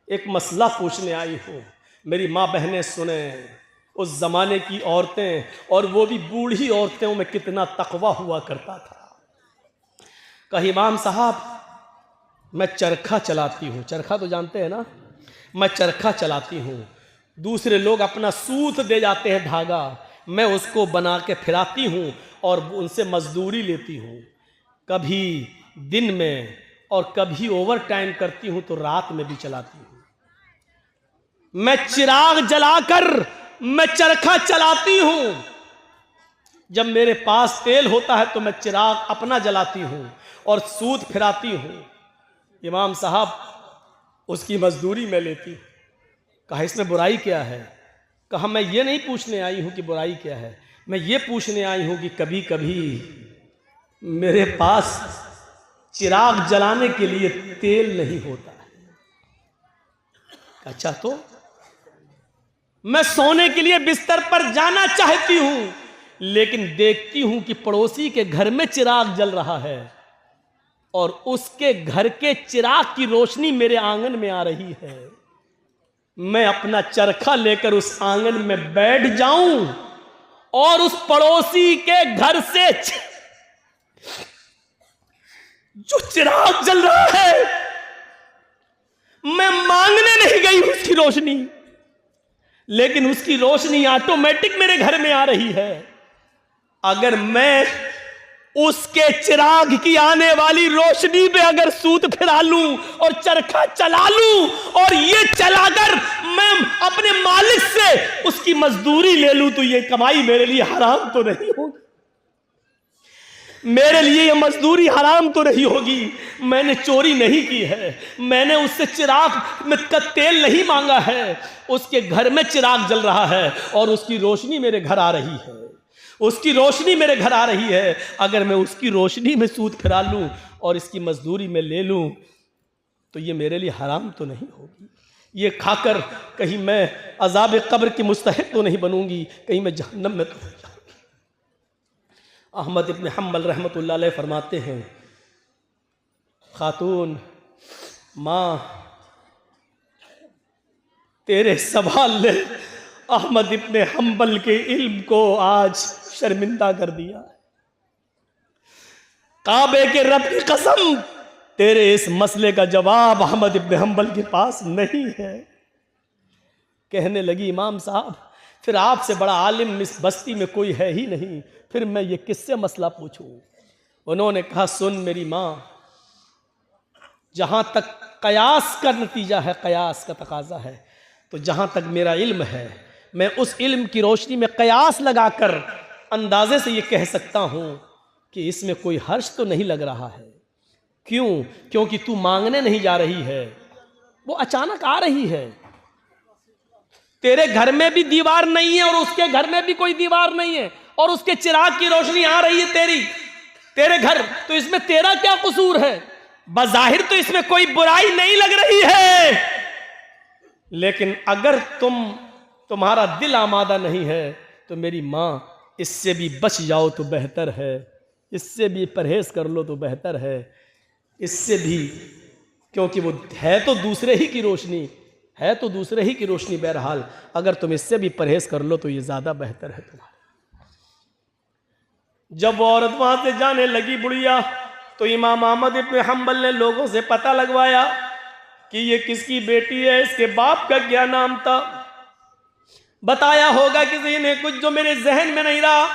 एक मसला पूछने आई हूं, मेरी माँ बहनें सुने। उस ज़माने की औरतें, और वो भी बूढ़ी औरतों में कितना तकवा हुआ करता था। कहा इमाम साहब मैं चरखा चलाती हूँ, चरखा तो जानते हैं ना, मैं चरखा चलाती हूँ, दूसरे लोग अपना सूत दे जाते हैं धागा, मैं उसको बना के फिराती हूँ और उनसे मजदूरी लेती हूँ, कभी दिन में और कभी ओवर टाइम करती हूँ तो रात में भी चलाती हूँ। मैं चिराग जलाकर मैं चरखा चलाती हूँ, जब मेरे पास तेल होता है तो मैं चिराग अपना जलाती हूँ और सूत फिराती हूँ। इमाम साहब उसकी मजदूरी में लेती हूँ। कहा इसमें बुराई क्या है? कहा मैं ये नहीं पूछने आई हूँ कि बुराई क्या है, मैं ये पूछने आई हूँ कि कभी कभी मेरे पास चिराग जलाने के लिए तेल नहीं होता है। अच्छा तो मैं सोने के लिए बिस्तर पर जाना चाहती हूँ, लेकिन देखती हूँ कि पड़ोसी के घर में चिराग जल रहा है और उसके घर के चिराग की रोशनी मेरे आंगन में आ रही है। मैं अपना चरखा लेकर उस आंगन में बैठ जाऊं और उस पड़ोसी के घर से जो चिराग जल रहा है, मैं मांगने नहीं गई उसकी रोशनी, लेकिन उसकी रोशनी ऑटोमेटिक मेरे घर में आ रही है। अगर मैं उसके चिराग की आने वाली रोशनी पे अगर सूत फिरा लूं और चरखा चला लूं और ये चलाकर मैं अपने मालिक से उसकी मजदूरी ले लूं, तो ये कमाई मेरे लिए हराम तो नहीं होगी? मेरे लिए ये मजदूरी हराम तो नहीं होगी? मैंने चोरी नहीं की है, मैंने उससे चिराग में का तेल नहीं मांगा है, उसके घर में चिराग जल रहा है और उसकी रोशनी मेरे घर आ रही है, उसकी रोशनी मेरे घर आ रही है। अगर मैं उसकी रोशनी में सूत फिरा लूं और इसकी मजदूरी में ले लूं तो ये मेरे लिए हराम तो नहीं होगी? ये खाकर कहीं मैं अज़ाब कब्र की मुस्तहिक तो नहीं बनूंगी, कहीं मैं जहन्नम में तो नहीं जाऊंगी। अहमद इब्न हम्बल रहमतुल्लाह अलैह फरमाते हैं, खातून माँ तेरे सवाल ने अहमद इब्न हम्बल के इल्म को आज शर्मिंदा कर दिया। काबे के रब की कसम, तेरे इस मसले का जवाब अहमद इब्न हम्बल के पास नहीं है। कहने लगी इमाम साहब फिर आपसे बड़ा आलिम इस बस्ती में कोई है ही नहीं, फिर मैं ये किससे मसला पूछूं? उन्होंने कहा सुन मेरी माँ, जहां तक कयास का नतीजा है, कयास का तकाजा है, तो जहां तक मेरा इल्म है मैं उस इल्म की रोशनी में कयास लगाकर अंदाजे से ये कह सकता हूं कि इसमें कोई हर्ष तो नहीं लग रहा है। क्यों? क्योंकि तू मांगने नहीं जा रही है, वो अचानक आ रही है। तेरे घर में भी दीवार नहीं है और उसके घर में भी कोई दीवार नहीं है और उसके चिराग की रोशनी आ रही है तेरे घर, तो इसमें तेरा क्या कसूर है? बज़ाहिर तो इसमें कोई बुराई नहीं लग रही है, लेकिन अगर तुम्हारा दिल आमादा नहीं है तो मेरी माँ इससे भी बच जाओ तो बेहतर है, इससे भी परहेज कर लो तो बेहतर है, इससे भी, क्योंकि वो है तो दूसरे ही की रोशनी, है तो दूसरे ही की रोशनी। बहरहाल अगर तुम इससे भी परहेज कर लो तो ये ज़्यादा बेहतर है तुम्हारे। जब वो औरत वहां से जाने लगी बुढ़िया, तो इमाम अहमद इब्न हम्बल ने लोगों से पता लगवाया कि ये किसकी बेटी है, इसके बाप का क्या नाम था। बताया होगा किसी ने कुछ जो मेरे जहन में नहीं रहा।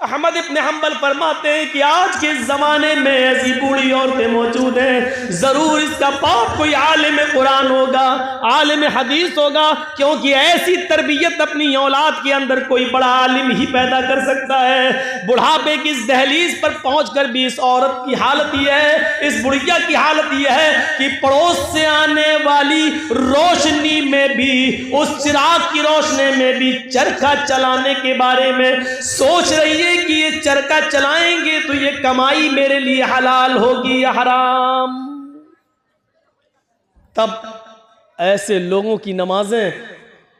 अहमद इब्न हम्बल फरमाते हैं कि आज के ज़माने में ऐसी बूढ़ी औरतें मौजूद हैं, ज़रूर इसका बाप कोई आलिम कुरान होगा, आलिम हदीस होगा, क्योंकि ऐसी तरबियत अपनी औलाद के अंदर कोई बड़ा आलिम ही पैदा कर सकता है। बुढ़ापे की इस दहलीज पर पहुंचकर भी इस औरत की हालत यह है, इस बुढ़िया की हालत यह है कि पड़ोस से आने वाली रोशनी में भी, उस चिराग की रोशनी में भी चरखा चलाने के बारे में सोच रही है कि ये चरखा चलाएंगे तो ये कमाई मेरे लिए हलाल होगी या हराम। तब ऐसे लोगों की नमाजें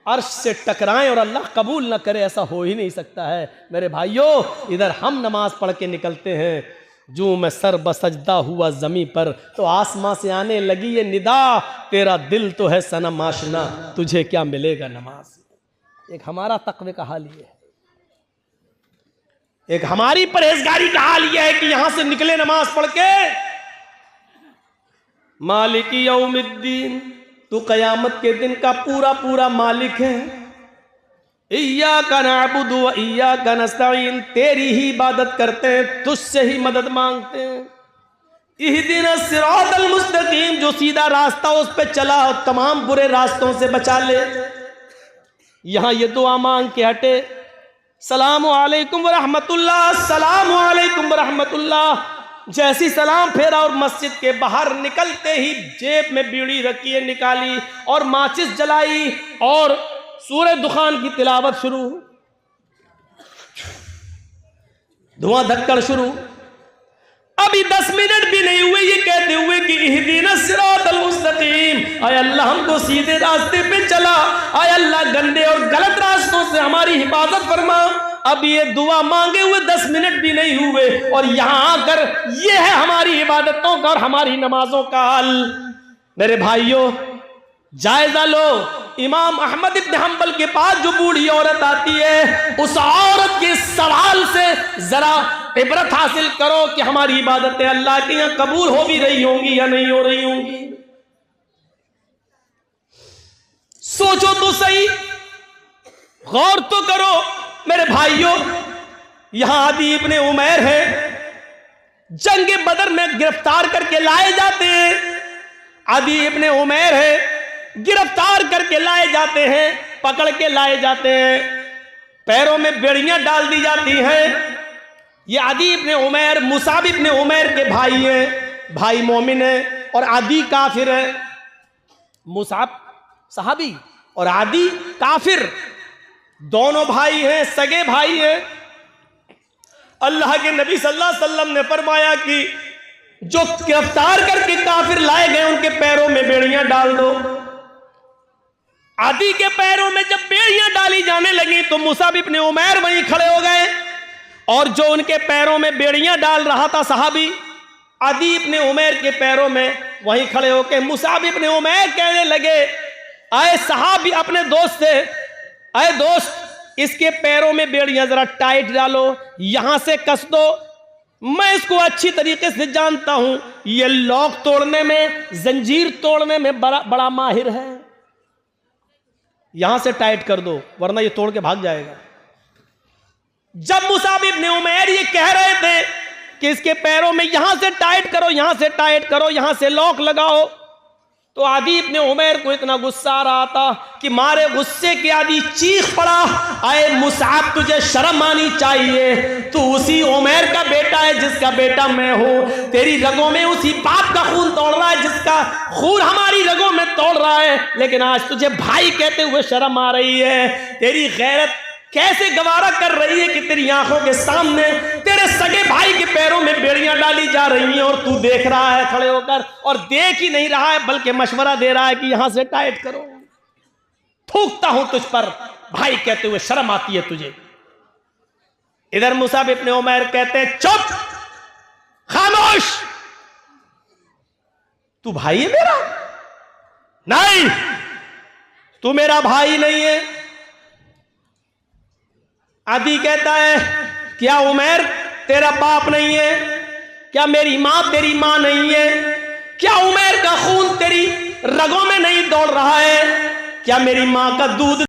अर्श से टकराएं और अल्लाह कबूल न करे, ऐसा हो ही नहीं सकता है। मेरे भाइयों, इधर हम नमाज पढ़ के निकलते हैं, जो मैं सर बसजदा हुआ जमी पर, तो आसमां से आने लगी ये निदा, तेरा दिल तो है सनम आशना, तुझे क्या मिलेगा नमाज। एक हमारा तकवे का हाल ये है, एक हमारी परहेजगारी का हाल यह है कि यहां से निकले नमाज पढ़ के, मालिकी यौमिद्दीन, तू कयामत के दिन का पूरा पूरा मालिक है। इय्याका नअबुदु व इय्याका नस्तईन, तेरी ही इबादत करते हैं, तुझसे ही मदद मांगते हैं। इहदिनस सिरातल मुस्तकीम, जो सीधा रास्ता उस पे चला और तमाम बुरे रास्तों से बचा ले। यहां ये दुआ मांग के हटे, सलामु अलैकुम व रहमतुल्लाह, सलामु अलैकुम व रहमतुल्लाह। जैसी सलाम फेरा और मस्जिद के बाहर निकलते ही जेब में बीड़ी रखी है, निकाली और माचिस जलाई और सूरह दुखान की तिलावत शुरू, धुआं धक्कड़ शुरू। अभी 10 मिनट भी नहीं हुए ये कहते हुए कि इहदिनस सिरातल मुस्तकीम, आय अल्लाह हमको सीधे रास्ते पे चला, आय अल्लाह गंदे और गलत रास्तों से हमारी हिफाजत फरमा। अब ये दुआ मांगे हुए 10 मिनट भी नहीं हुए और यहां आकर ये है हमारी इबादतों का और हमारी नमाजों का हाल। मेरे भाइयों, जायजा लो, इमाम अहमद इब्न हंबल के पास जो बूढ़ी औरत आती है, उस औरत के सवाल से जरा इबरत हासिल करो कि हमारी इबादतें अल्लाह के यहां कबूल हो भी रही होंगी या नहीं हो रही होंगी। सोचो तो सही, गौर तो करो। मेरे भाइयों, यहां आदि इब्ने उमैर है, जंग बदर में गिरफ्तार करके लाए जाते हैं। आदि इब्ने उमैर है, गिरफ्तार करके लाए जाते हैं, पकड़ के लाए जाते हैं, पैरों में बेड़ियां डाल दी जाती हैं। ये आदि इब्ने उमैर मुसाब इब्ने उमैर के भाई हैं, भाई मोमिन है और आदि काफिर है। मुसाब सहाबी और आदि काफिर, दोनों भाई हैं, सगे भाई हैं। अल्लाह के नबी सल्लल्लाहु अलैहि वसल्लम ने फरमाया कि जो गिरफ्तार करके काफिर लाए गए उनके पैरों में बेड़ियां डाल दो। आदि के पैरों में जब बेड़ियां डाली जाने लगी तो मुसाब इब्ने उमैर वहीं खड़े हो गए और जो उनके पैरों में बेड़ियां डाल रहा था सहाबी, आदि इब्ने उमैर के पैरों में वहीं खड़े होकर मुसाब इब्ने उमैर कहने लगे, आए सहाबी अपने दोस्त से, आए दोस्त इसके पैरों में बेड़ियां जरा टाइट डालो, यहां से कस दो, मैं इसको अच्छी तरीके से जानता हूं, ये लॉक तोड़ने में, जंजीर तोड़ने में बड़ा माहिर है, यहां से टाइट कर दो वरना ये तोड़ के भाग जाएगा। जब मुसाब इब्ने उमैर ये कह रहे थे कि इसके पैरों में यहां से टाइट करो, यहां से टाइट करो, यहां से लॉक लगाओ, तो आदि इब्ने उमैर को इतना गुस्सा आ रहा था कि मारे गुस्से के आदि चीख पड़ा, आए मुसाब तुझे शर्म आनी चाहिए, तू उसी उमैर का बेटा है जिसका बेटा मैं हूं, तेरी रगों में उसी बाप का खून तोड़ रहा है जिसका खून हमारी रगों में तोड़ रहा है, लेकिन आज तुझे भाई कहते हुए शर्म आ रही है। तेरी गैरत कैसे गवारा कर रही है कि तेरी आंखों के सामने तेरे सगे भाई के पैरों में बेड़ियां डाली जा रही हैं और तू देख रहा है खड़े होकर, और देख ही नहीं रहा है बल्कि मशवरा दे रहा है कि यहां से टाइट करो। थूकता हूं तुझ पर, भाई कहते हुए शर्म आती है तुझे। इधर मुसाब इब्ने उमैर कहते हैं, चुप, खामोश, तू भाई है मेरा? नहीं, तू मेरा भाई नहीं है। आदि कहता है, क्या उमैर तेरा बाप नहीं है? क्या मेरी मां तेरी मां नहीं है? क्या उमैर का खून तेरी रगों में नहीं दौड़ रहा है? क्या मेरी मां का दूध